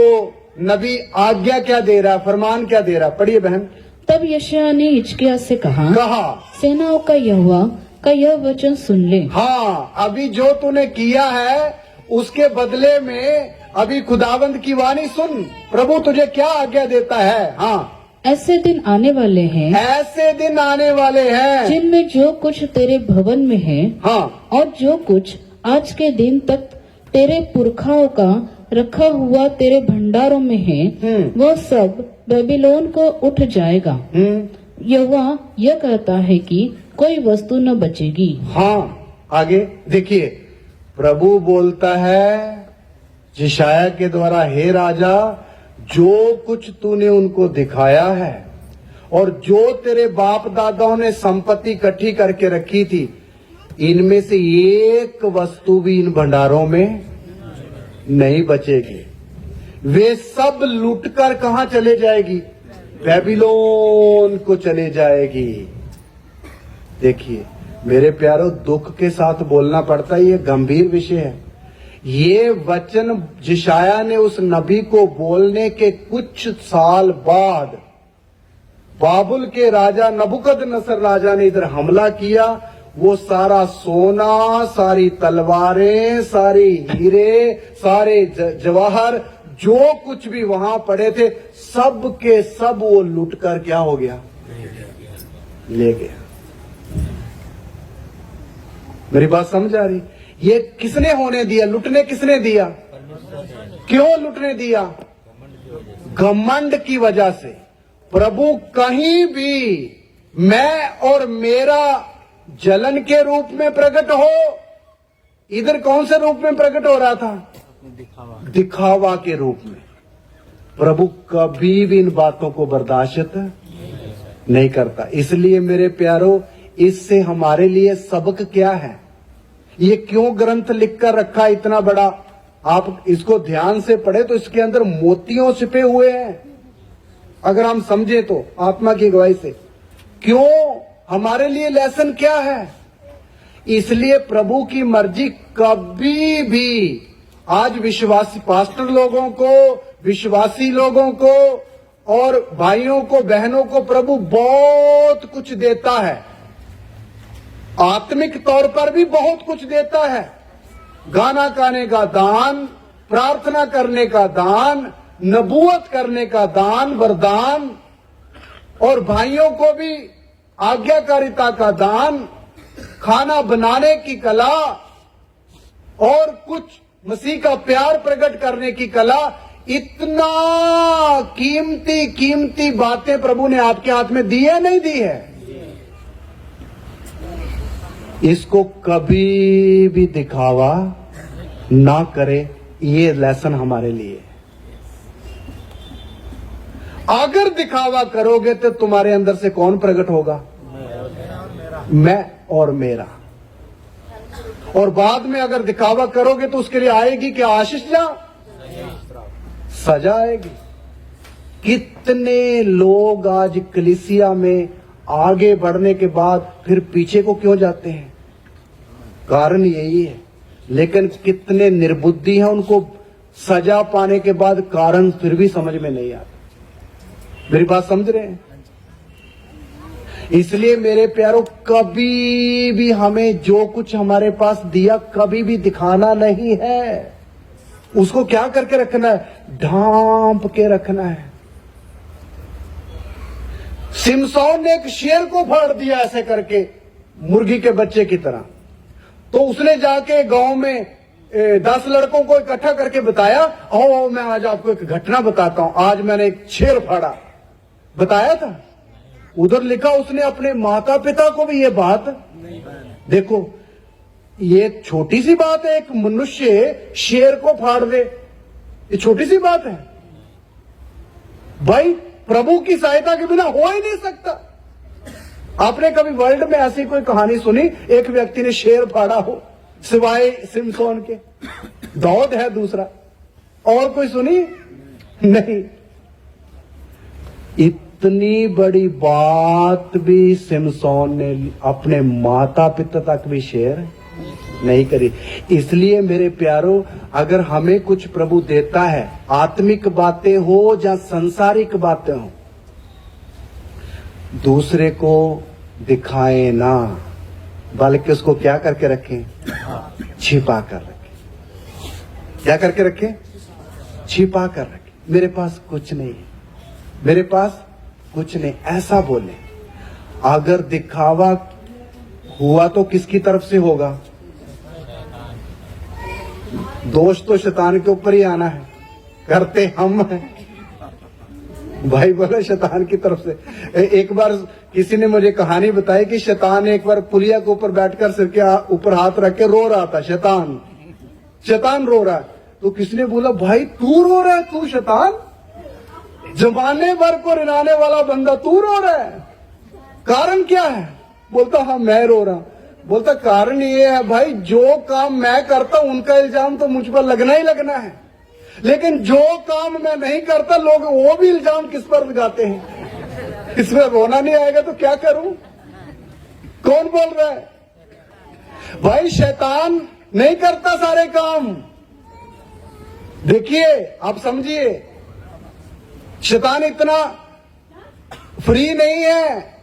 नबी आज्ञा क्या दे रहा, फरमान क्या दे रहा, पढ़िए बहन। तब यशायाह ने हिजकिय्याह से कहा, सेनाओं का यहोवा का यह वचन सुन ले। हाँ, अभी जो तूने किया है उसके बदले में अभी खुदावंद की वाणी सुन, प्रभु तुझे क्या आज्ञा देता है। हाँ, ऐसे दिन आने वाले हैं, ऐसे दिन आने वाले हैं जिनमें जो कुछ तेरे भवन में है, हाँ, और जो कुछ आज के दिन तक तेरे पुरखाओं का रखा हुआ तेरे भंडारों में है, वो सब बेबीलोन को उठ जाएगा। यहोवा यह कहता है कि कोई वस्तु न बचेगी। हाँ, आगे देखिए, प्रभु बोलता है यशायाह के द्वारा, हे राजा, जो कुछ तूने उनको दिखाया है और जो तेरे बाप दादाओं ने संपत्ति इकट्ठी करके रखी थी, इनमें से एक वस्तु भी इन भंडारों में नहीं बचेगी। वे सब लुटकर कहां चले जाएगी? बेबीलोन को चले जाएगी। देखिए मेरे प्यारों, दुख के साथ बोलना पड़ता है, ये गंभीर विषय है। ये वचन यशायाह ने उस नबी को बोलने के कुछ साल बाद बाबुल के राजा नबूकदनेस्सर राजा ने इधर हमला किया। वो सारा सोना, सारी तलवारें, सारी हीरे, सारे जवाहर, जो कुछ भी वहां पड़े थे, सब के सब वो लुटकर क्या हो गया? ले गया। मेरी बात समझ आ रही? ये किसने होने दिया? लुटने किसने दिया? क्यों लुटने दिया? घमंड की वजह से। प्रभु कहीं भी मैं और मेरा जलन के रूप में प्रकट हो, इधर कौन से रूप में प्रकट हो रहा था? दिखावा के रूप में। प्रभु कभी भी इन बातों को बर्दाश्त नहीं करता। इसलिए मेरे प्यारों, इससे हमारे लिए सबक क्या है? ये क्यों ग्रंथ लिखकर रखा इतना बड़ा? आप इसको ध्यान से पढ़े तो इसके अंदर मोतियों छिपे हुए हैं, अगर हम समझे तो आत्मा की गवाही से। क्यों? हमारे लिए लेसन क्या है? इसलिए प्रभु की मर्जी कभी भी, आज विश्वासी पास्टर लोगों को, विश्वासी लोगों को और भाइयों को, बहनों को प्रभु बहुत कुछ देता है, आत्मिक तौर पर भी बहुत कुछ देता है। गाना गाने का दान, प्रार्थना करने का दान, नबूवत करने का दान, वरदान, और भाइयों को भी आज्ञाकारिता का दान, खाना बनाने की कला, और कुछ मसीह का प्यार प्रकट करने की कला। इतना कीमती कीमती बातें प्रभु ने आपके हाथ में दी है, नहीं दी है? इसको कभी भी दिखावा ना करे, ये लेसन हमारे लिए। अगर दिखावा करोगे तो तुम्हारे अंदर से कौन प्रकट होगा? मैं और मेरा। और बाद में अगर दिखावा करोगे तो उसके लिए आएगी क्या आशीष? जा सजा आएगी। कितने लोग आज कलीसिया में आगे बढ़ने के बाद फिर पीछे को क्यों जाते हैं? कारण यही है। लेकिन कितने निर्बुद्धि हैं, उनको सजा पाने के बाद कारण फिर भी समझ में नहीं आता। मेरी बात समझ रहे हैं? इसलिए मेरे प्यारों, कभी भी हमें जो कुछ हमारे पास दिया कभी भी दिखाना नहीं है। उसको क्या करके रखना है? ढांप के रखना है। सिमसोन ने एक शेर को फाड़ दिया ऐसे करके, मुर्गी के बच्चे की तरह। तो उसने जाके गांव में 10 लड़कों को इकट्ठा करके बताया, आओ मैं आज आपको एक घटना बताता हूं, आज मैंने एक शेर फाड़ा। बताया था? उधर लिखा उसने अपने माता पिता को भी ये बात। देखो, ये छोटी सी बात है, एक मनुष्य शेर को फाड़ दे, ये छोटी सी बात है भाई। प्रभु की सहायता के बिना हो ही नहीं सकता। आपने कभी वर्ल्ड में ऐसी कोई कहानी सुनी एक व्यक्ति ने शेर फाड़ा हो, सिवाय सिमसोन के? दाऊद है दूसरा, और कोई सुनी नहीं। इतनी बड़ी बात भी सिमसोन ने अपने माता पिता तक भी शेयर नहीं करी। इसलिए मेरे प्यारों, अगर हमें कुछ प्रभु देता है, आत्मिक बातें हो या सांसारिक बातें हो, दूसरे को दिखाए ना, बल्कि उसको क्या करके रखें? छिपा कर रखें। क्या करके रखें? छिपा कर रखें। मेरे पास कुछ नहीं है, मेरे पास कुछ नहीं, ऐसा बोले। अगर दिखावा हुआ तो किसकी तरफ से होगा? दोष तो शैतान के ऊपर ही आना है, करते हम हैं भाई। बोले शैतान की तरफ से। एक बार किसी ने मुझे कहानी बताई कि शैतान एक बार पुलिया के ऊपर बैठकर सिर के ऊपर हाथ रख के रो रहा था। शैतान रो रहा है। तो किसी ने बोला, भाई तू रो रहा है? तू शैतान, जमाने भर को रिलाने वाला बंदा, तू रो रहा है, कारण क्या है? बोलता, हाँ मैं रो रहा। बोलता, कारण ये है भाई, जो काम मैं करता हूं उनका इल्जाम तो मुझ पर लगना ही लगना है, लेकिन जो काम मैं नहीं करता लोग वो भी इल्जाम किस पर लगाते हैं। इसमें रोना नहीं आएगा तो क्या करूं? कौन बोल रहा है भाई? शैतान नहीं करता सारे काम। देखिए, आप समझिए, शैतान इतना फ्री नहीं है,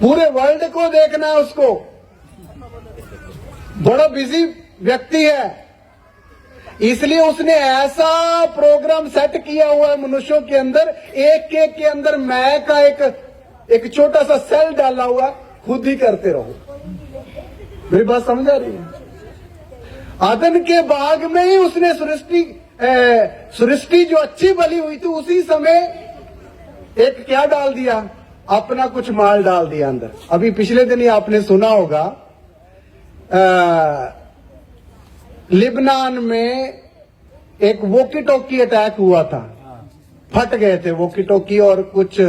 पूरे वर्ल्ड को देखना है उसको, बड़ा बिजी व्यक्ति है। इसलिए उसने ऐसा प्रोग्राम सेट किया हुआ है मनुष्यों के अंदर, एक एक के अंदर मैं का एक छोटा सा सेल डाला हुआ, खुद ही करते रहो। मेरी बात समझ आ रही है? आदन के बाग में ही उसने सृष्टि जो अच्छी भली हुई थी, उसी समय एक क्या डाल दिया? अपना कुछ माल डाल दिया अंदर। अभी पिछले दिन ही आपने सुना होगा, लिबनान में एक वॉकी टॉकी अटैक हुआ था, फट गए थे वॉकी टॉकी और कुछ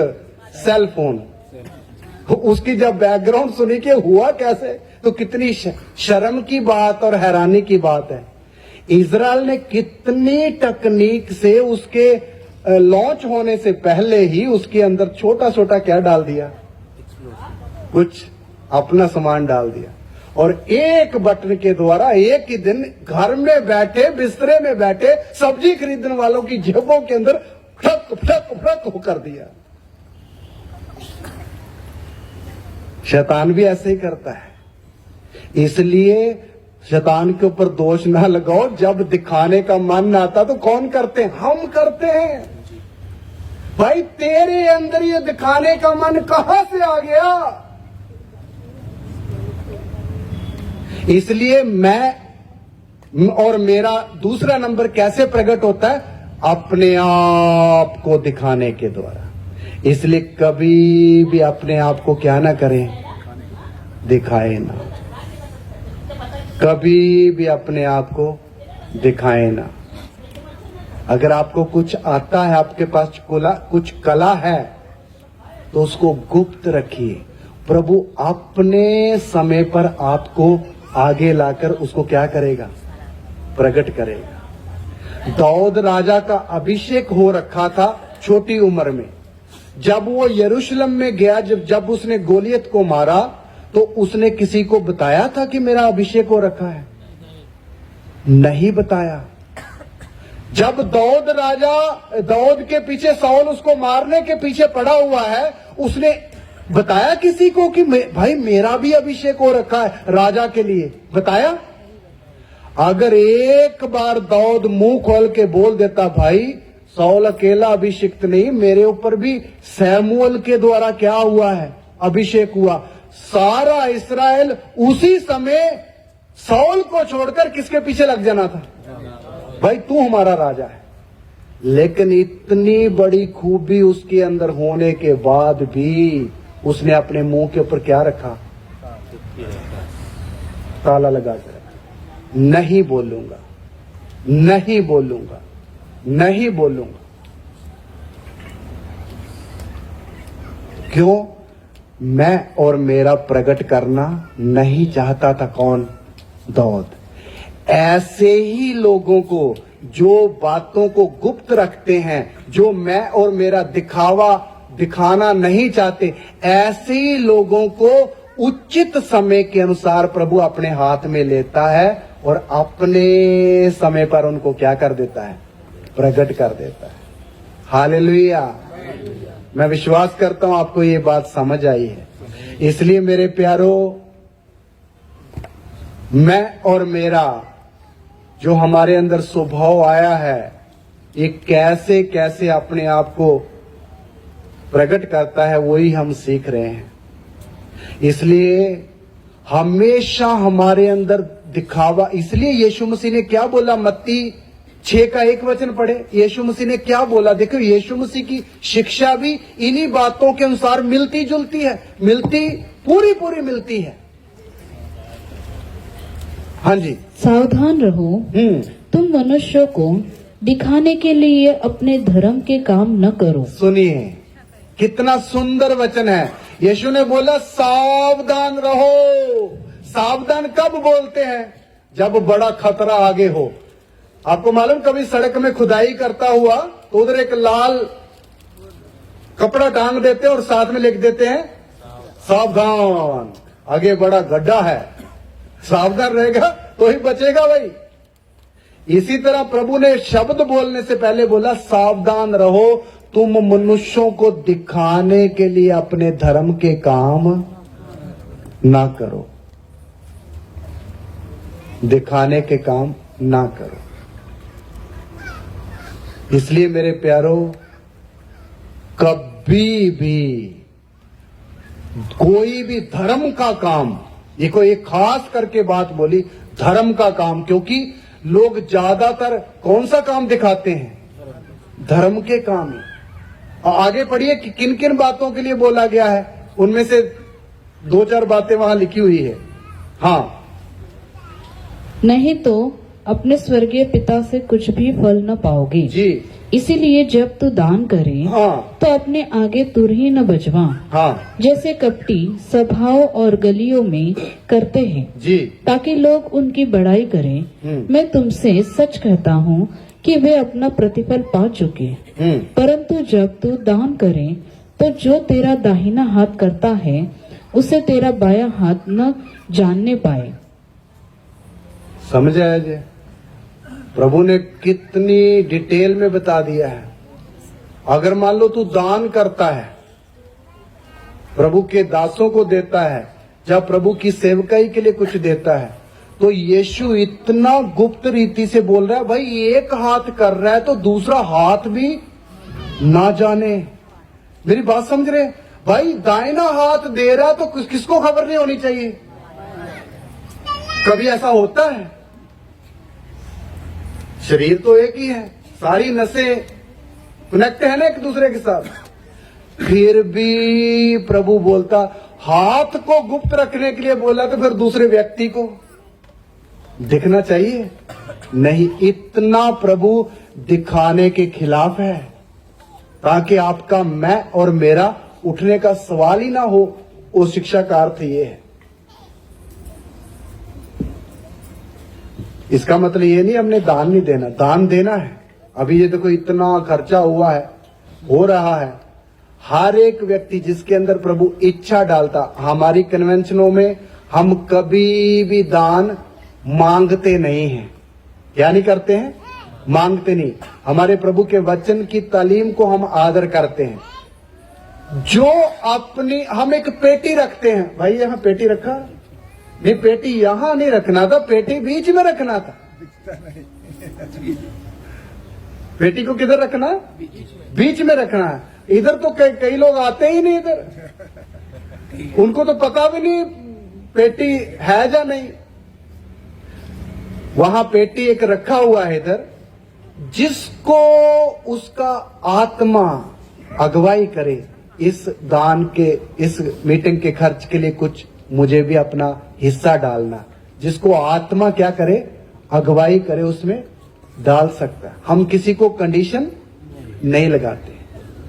सेल फोन। उसकी जब बैकग्राउंड सुनी कि हुआ कैसे, तो कितनी शर्म की बात और हैरानी की बात है। इजराइल ने कितनी तकनीक से उसके लॉन्च होने से पहले ही उसके अंदर छोटा छोटा क्या डाल दिया? कुछ अपना सामान डाल दिया, और एक बटन के द्वारा एक ही दिन घर में बैठे, बिस्तरे में बैठे सब्जी खरीदने वालों की जेबों के अंदर फटक फटक फटक कर दिया। शैतान भी ऐसे ही करता है। इसलिए शैतान के ऊपर दोष ना लगाओ। जब दिखाने का मन आता तो कौन करते हैं? हम करते हैं। भाई तेरे अंदर ये दिखाने का मन कहां से आ गया? इसलिए मैं और मेरा दूसरा नंबर कैसे प्रकट होता है? अपने आप को दिखाने के द्वारा। इसलिए कभी भी अपने आप को क्या ना करें? दिखाए ना। कभी भी अपने आप को दिखाए ना। अगर आपको कुछ आता है, आपके पास कुछ कला है, तो उसको गुप्त रखिए। प्रभु अपने समय पर आपको आगे लाकर उसको क्या करेगा? प्रकट करेगा। दाऊद राजा का अभिषेक हो रखा था, छोटी उम्र में। जब वो यरूशलेम में गया, जब उसने गोलियत को मारा, तो उसने किसी को बताया था कि मेरा अभिषेक हो रखा है? नहीं बताया। जब दाऊद के पीछे, साउल उसको मारने के पीछे पड़ा हुआ है, उसने बताया किसी को कि भाई मेरा भी अभिषेक हो रखा है राजा के लिए? बताया? अगर एक बार दाऊद मुंह खोल के बोल देता, भाई साउल अकेला अभिषिक्त नहीं, मेरे ऊपर भी सैमुअल के द्वारा क्या हुआ है? अभिषेक हुआ। सारा इस्राएल उसी समय साउल को छोड़कर किसके पीछे लग जाना था? भाई तू हमारा राजा है। लेकिन इतनी बड़ी खूबी उसके अंदर होने के बाद भी उसने अपने मुंह के ऊपर क्या रखा? ताला लगा कर रखा। नहीं बोलूंगा, नहीं बोलूंगा, नहीं बोलूंगा। क्यों? मैं और मेरा प्रकट करना नहीं चाहता था। कौन? दाऊद। ऐसे ही लोगों को, जो बातों को गुप्त रखते हैं, जो मैं और मेरा दिखाना नहीं चाहते, ऐसे ही लोगों को उचित समय के अनुसार प्रभु अपने हाथ में लेता है और अपने समय पर उनको क्या कर देता है? प्रकट कर देता है। हालेलुया। मैं विश्वास करता हूं आपको ये बात समझ आई है। इसलिए मेरे प्यारों, मैं और मेरा जो हमारे अंदर स्वभाव आया है, ये कैसे कैसे अपने आप को प्रकट करता है, वही हम सीख रहे हैं। इसलिए हमेशा हमारे अंदर दिखावा, इसलिए यीशु मसीह ने क्या बोला? मत्ती 6:1 पढ़े। यीशु मसीह ने क्या बोला? देखो, यीशु मसीह की शिक्षा भी इन्हीं बातों के अनुसार मिलती जुलती है, पूरी मिलती है। हाँ जी। सावधान रहो, तुम मनुष्यों को दिखाने के लिए अपने धर्म के काम न करो। सुनिए, कितना सुंदर वचन है। यीशु ने बोला सावधान रहो। सावधान कब बोलते हैं? जब बड़ा खतरा आगे हो। आपको मालूम, कभी सड़क में खुदाई करता हुआ तो उधर एक लाल कपड़ा टांग देते हैं और साथ में लिख देते हैं सावधान, आगे बड़ा गड्ढा है। सावधान रहेगा तो ही बचेगा भाई। इसी तरह प्रभु ने शब्द बोलने से पहले बोला सावधान रहो, तुम मनुष्यों को दिखाने के लिए अपने धर्म के काम ना करो। दिखाने के काम ना करो। इसलिए मेरे प्यारों, कभी भी कोई भी धर्म का काम, ये कोई एक खास करके बात बोली, धर्म का काम, क्योंकि लोग ज्यादातर कौन सा काम दिखाते हैं? धर्म के काम ही। और आगे पढ़िए कि किन किन बातों के लिए बोला गया है, उनमें से 2-4 बातें वहां लिखी हुई है। हाँ, नहीं तो अपने स्वर्गीय पिता से कुछ भी फल न पाओगे जी। इसीलिए जब तू दान करे, हाँ, तो अपने आगे तुर ही न बजवा, हाँ जैसे कपटी सभाओं और गलियों में करते हैं, जी। ताकि लोग उनकी बड़ाई करें। मैं तुमसे सच कहता हूँ कि वे अपना प्रतिफल पा चुके। परंतु जब तू दान करे, तो जो तेरा दाहिना हाथ करता है, उसे तेरा बायां हाथ न जानने पाए। समझ आया जी? प्रभु ने कितनी डिटेल में बता दिया है। अगर मान लो तू दान करता है, प्रभु के दासों को देता है, जब प्रभु की सेवकाई के लिए कुछ देता है, तो यीशु इतना गुप्त रीति से बोल रहा है, भाई एक हाथ कर रहा है तो दूसरा हाथ भी ना जाने। मेरी बात समझ रहे? भाई दाहिना हाथ दे रहा है तो किसको खबर नहीं होनी चाहिए? कभी ऐसा होता है? शरीर तो एक ही है, सारी नसें कनेक्ट है ना एक दूसरे के साथ, फिर भी प्रभु बोलता, हाथ को गुप्त रखने के लिए बोला, तो फिर दूसरे व्यक्ति को दिखना चाहिए नहीं। इतना प्रभु दिखाने के खिलाफ है, ताकि आपका मैं और मेरा उठने का सवाल ही ना हो। वो शिक्षा का अर्थ ये है। इसका मतलब ये नहीं हमने दान नहीं देना, दान देना है। अभी ये देखो इतना खर्चा हुआ है, हो रहा है। हर एक व्यक्ति जिसके अंदर प्रभु इच्छा डालता, हमारी कन्वेंशनों में हम कभी भी दान मांगते नहीं हैं। क्या नहीं करते हैं? मांगते नहीं। हमारे प्रभु के वचन की तालीम को हम आदर करते हैं। जो अपनी, हम एक पेटी रखते हैं, भाई यहां पेटी रखा नहीं, पेटी यहां नहीं रखना था, पेटी बीच में रखना था। पेटी को किधर रखना है? बीच में रखना है। इधर तो कई लोग आते ही नहीं, इधर उनको तो पता भी नहीं पेटी है या नहीं। वहां पेटी एक रखा हुआ है इधर, जिसको उसका आत्मा अगुवाई करे, इस दान के, इस मीटिंग के खर्च के लिए कुछ मुझे भी अपना हिस्सा डालना, जिसको आत्मा क्या करे? अगुवाई करे, उसमें डाल सकता है। हम किसी को कंडीशन नहीं लगाते,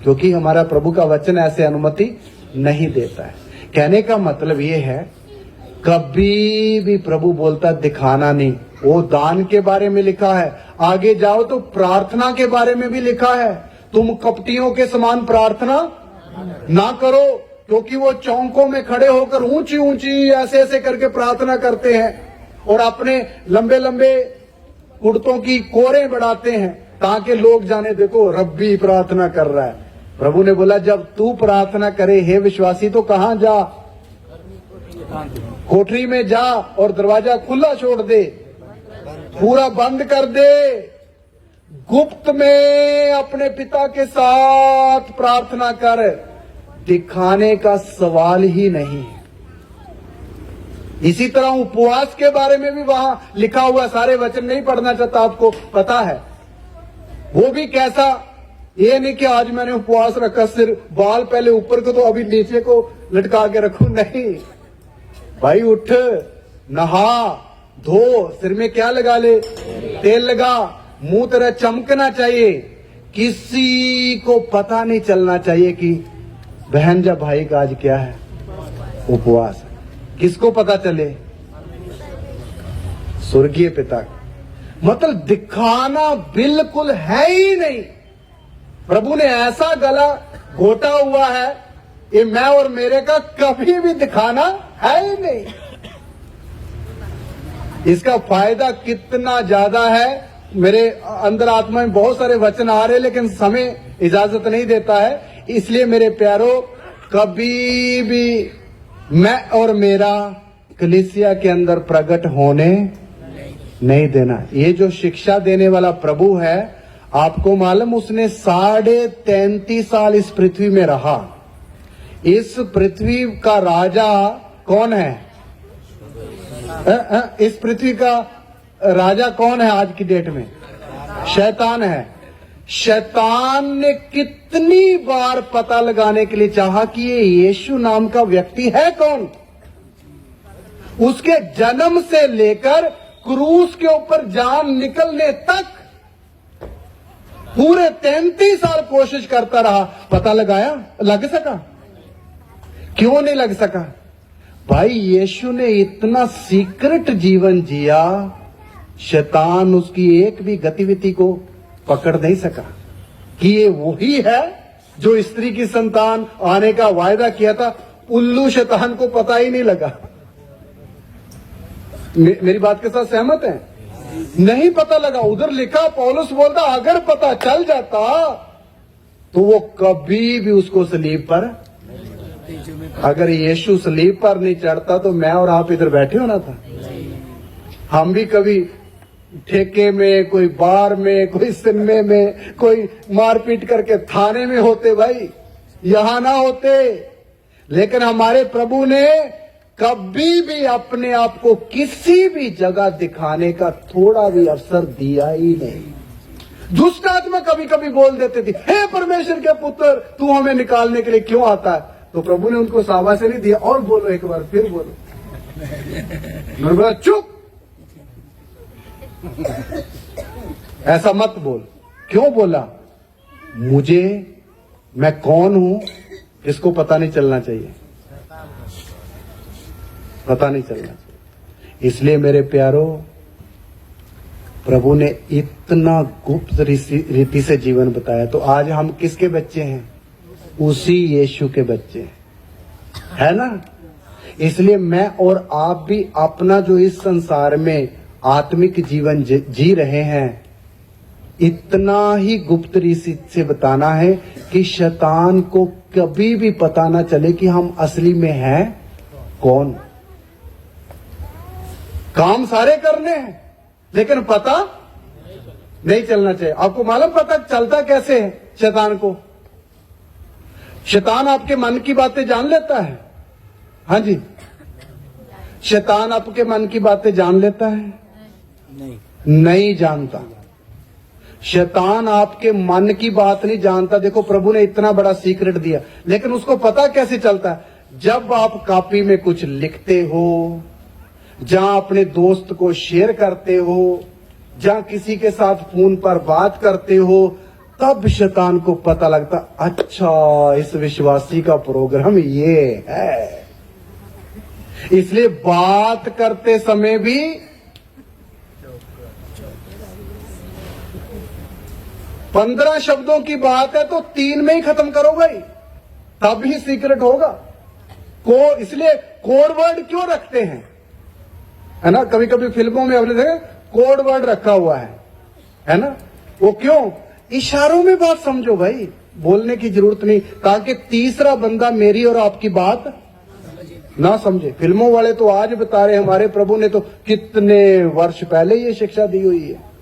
क्योंकि हमारा प्रभु का वचन ऐसे अनुमति नहीं देता है। कहने का मतलब ये है, कभी भी प्रभु बोलता दिखाना नहीं। वो दान के बारे में लिखा है, आगे जाओ तो प्रार्थना के बारे में भी लिखा है, तुम कपटियों के समान प्रार्थना ना करो, क्योंकि वो चौकों में खड़े होकर ऊंची ऊंची ऐसे ऐसे करके प्रार्थना करते हैं और अपने लंबे लंबे कुर्तों की कोरें बढ़ाते हैं ताकि लोग जाने देखो रब्बी प्रार्थना कर रहा है। प्रभु ने बोला जब तू प्रार्थना करे हे विश्वासी तो कहां जा? कोठरी में जा और दरवाजा खुला छोड़ दे, पूरा बंद कर दे, गुप्त में अपने पिता के साथ प्रार्थना कर। दिखाने का सवाल ही नहीं है। इसी तरह उपवास के बारे में भी वहां लिखा हुआ, सारे वचन नहीं पढ़ना चाहता, आपको पता है वो भी कैसा। ये नहीं कि आज मैंने उपवास रखा, सिर्फ बाल पहले ऊपर को तो अभी नीचे को लटका के रखूं, नहीं भाई, उठ, नहा धो, सिर में क्या लगा ले? तेल लगा, मुंह तेरा चमकना चाहिए, किसी को पता नहीं चलना चाहिए कि बहन जब भाई का आज क्या है? उपवास है। किसको पता चले? स्वर्गीय पिता को। मतलब दिखाना बिल्कुल है ही नहीं। प्रभु ने ऐसा गला घोटा हुआ है, ये मैं और मेरे का कभी भी दिखाना है ही नहीं। इसका फायदा कितना ज्यादा है। मेरे अंदर आत्मा में बहुत सारे वचन आ रहे, लेकिन समय इजाजत नहीं देता है। इसलिए मेरे प्यारों, कभी भी मैं और मेरा कलीसिया के अंदर प्रकट होने नहीं देना। ये जो शिक्षा देने वाला प्रभु है, आपको मालूम, उसने 33.5 साल इस पृथ्वी में रहा। इस पृथ्वी का राजा कौन है? इस पृथ्वी का राजा कौन है आज की डेट में? शैतान है। शैतान ने कितनी बार पता लगाने के लिए चाहा कि ये यीशु नाम का व्यक्ति है कौन। उसके जन्म से लेकर क्रूस के ऊपर जान निकलने तक पूरे 33 साल कोशिश करता रहा। पता लगाया? लग सका? क्यों नहीं लग सका? भाई, यीशु ने इतना सीक्रेट जीवन जिया, शैतान उसकी एक भी गतिविधि को पकड़ नहीं सका कि ये वही है जो स्त्री की संतान आने का वायदा किया था। उल्लू शैतान को पता ही नहीं लगा। मेरी बात के साथ सहमत हैं? नहीं पता लगा। उधर लिखा, पौलुस बोलता अगर पता चल जाता तो वो कभी भी उसको सलीब पर, अगर यीशु सलीब पर नहीं चढ़ता तो मैं और आप इधर बैठे होना था। हम भी कभी ठेके में, कोई बार में, कोई सिनेमे में, कोई मारपीट करके थाने में होते, भाई यहां ना होते। लेकिन हमारे प्रभु ने कभी भी अपने आप को किसी भी जगह दिखाने का थोड़ा भी अवसर दिया ही नहीं। दुष्ट आत्मा कभी कभी बोल देते थे, हे परमेश्वर के पुत्र, तू हमें निकालने के लिए क्यों आता है? तो प्रभु ने उनको शाबाशी नहीं दिया, और बोलो एक बार, फिर बोलो। मैंने बोला चुप, ऐसा मत बोल। क्यों बोला? मुझे, मैं कौन हूं इसको पता नहीं चलना चाहिए, पता नहीं चलना चाहिए। इसलिए मेरे प्यारों, प्रभु ने इतना गुप्त रीति से जीवन बताया, तो आज हम किसके बच्चे हैं? उसी यीशु के बच्चे हैं, है ना? इसलिए मैं और आप भी अपना जो इस संसार में आत्मिक जीवन जी रहे हैं, इतना ही गुप्त रीति से बताना है कि शैतान को कभी भी पता ना चले कि हम असली में हैं कौन। काम सारे करने हैं लेकिन पता नहीं चलना चाहिए। आपको मालूम पता चलता कैसे है शैतान को? शैतान आपके मन की बातें जान लेता है। हाँ जी, शैतान आपके मन की बातें जान लेता है? नहीं जानता। शैतान आपके मन की बात नहीं जानता। देखो, प्रभु ने इतना बड़ा सीक्रेट दिया, लेकिन उसको पता कैसे चलता है? जब आप कॉपी में कुछ लिखते हो, जहां अपने दोस्त को शेयर करते हो, जहां किसी के साथ फोन पर बात करते हो, तब शैतान को पता लगता, अच्छा इस विश्वासी का प्रोग्राम ये है। इसलिए बात करते समय भी 15 शब्दों की बात है तो 3 में ही खत्म करो भाई, तब ही सीक्रेट होगा। इसलिए कोड वर्ड क्यों रखते हैं, है ना? कभी कभी फिल्मों में आपने देखा कोड वर्ड रखा हुआ है ना? वो क्यों? इशारों में बात समझो भाई, बोलने की जरूरत नहीं, ताकि तीसरा बंदा मेरी और आपकी बात ना समझे। फिल्मों वाले तो आज बता रहे, हमारे प्रभु ने तो कितने वर्ष पहले ये शिक्षा दी हुई है।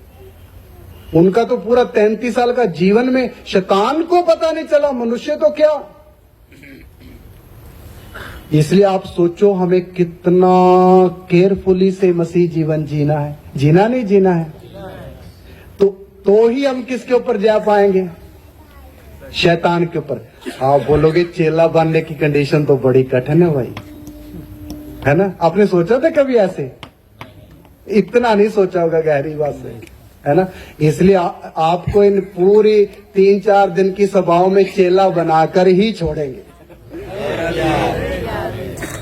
उनका तो पूरा 33 साल का जीवन में शैतान को पता नहीं चला, मनुष्य तो क्या। इसलिए आप सोचो हमें कितना केयरफुली से मसीह जीवन जीना है। जीना नहीं जीना है तो ही हम किसके ऊपर जा पाएंगे? शैतान के ऊपर। आप बोलोगे चेला बनने की कंडीशन तो बड़ी कठिन है भाई, है ना? आपने सोचा था कभी ऐसे? इतना नहीं सोचा होगा, गहरी बात से, है ना? इसलिए आपको इन पूरी 3-4 दिन की सभाओं में चेला बनाकर ही छोड़ेंगे।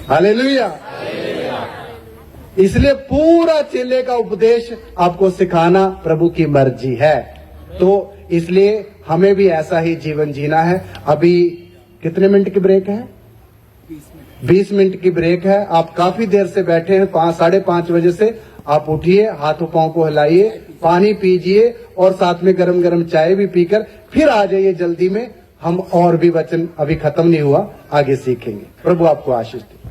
हालेलुया। इसलिए पूरा चेले का उपदेश आपको सिखाना प्रभु की मर्जी है। तो इसलिए हमें भी ऐसा ही जीवन जीना है। अभी कितने मिनट की ब्रेक है? 20 मिनट की ब्रेक है। आप काफी देर से बैठे हैं, 5-5:30 बजे से। आप उठिए, हाथों पांव को हिलाइए, पानी पीजिए और साथ में गरम गरम चाय भी पीकर फिर आ जाइए जल्दी में। हम और भी वचन अभी खत्म नहीं हुआ, आगे सीखेंगे। प्रभु आपको आशीष दे।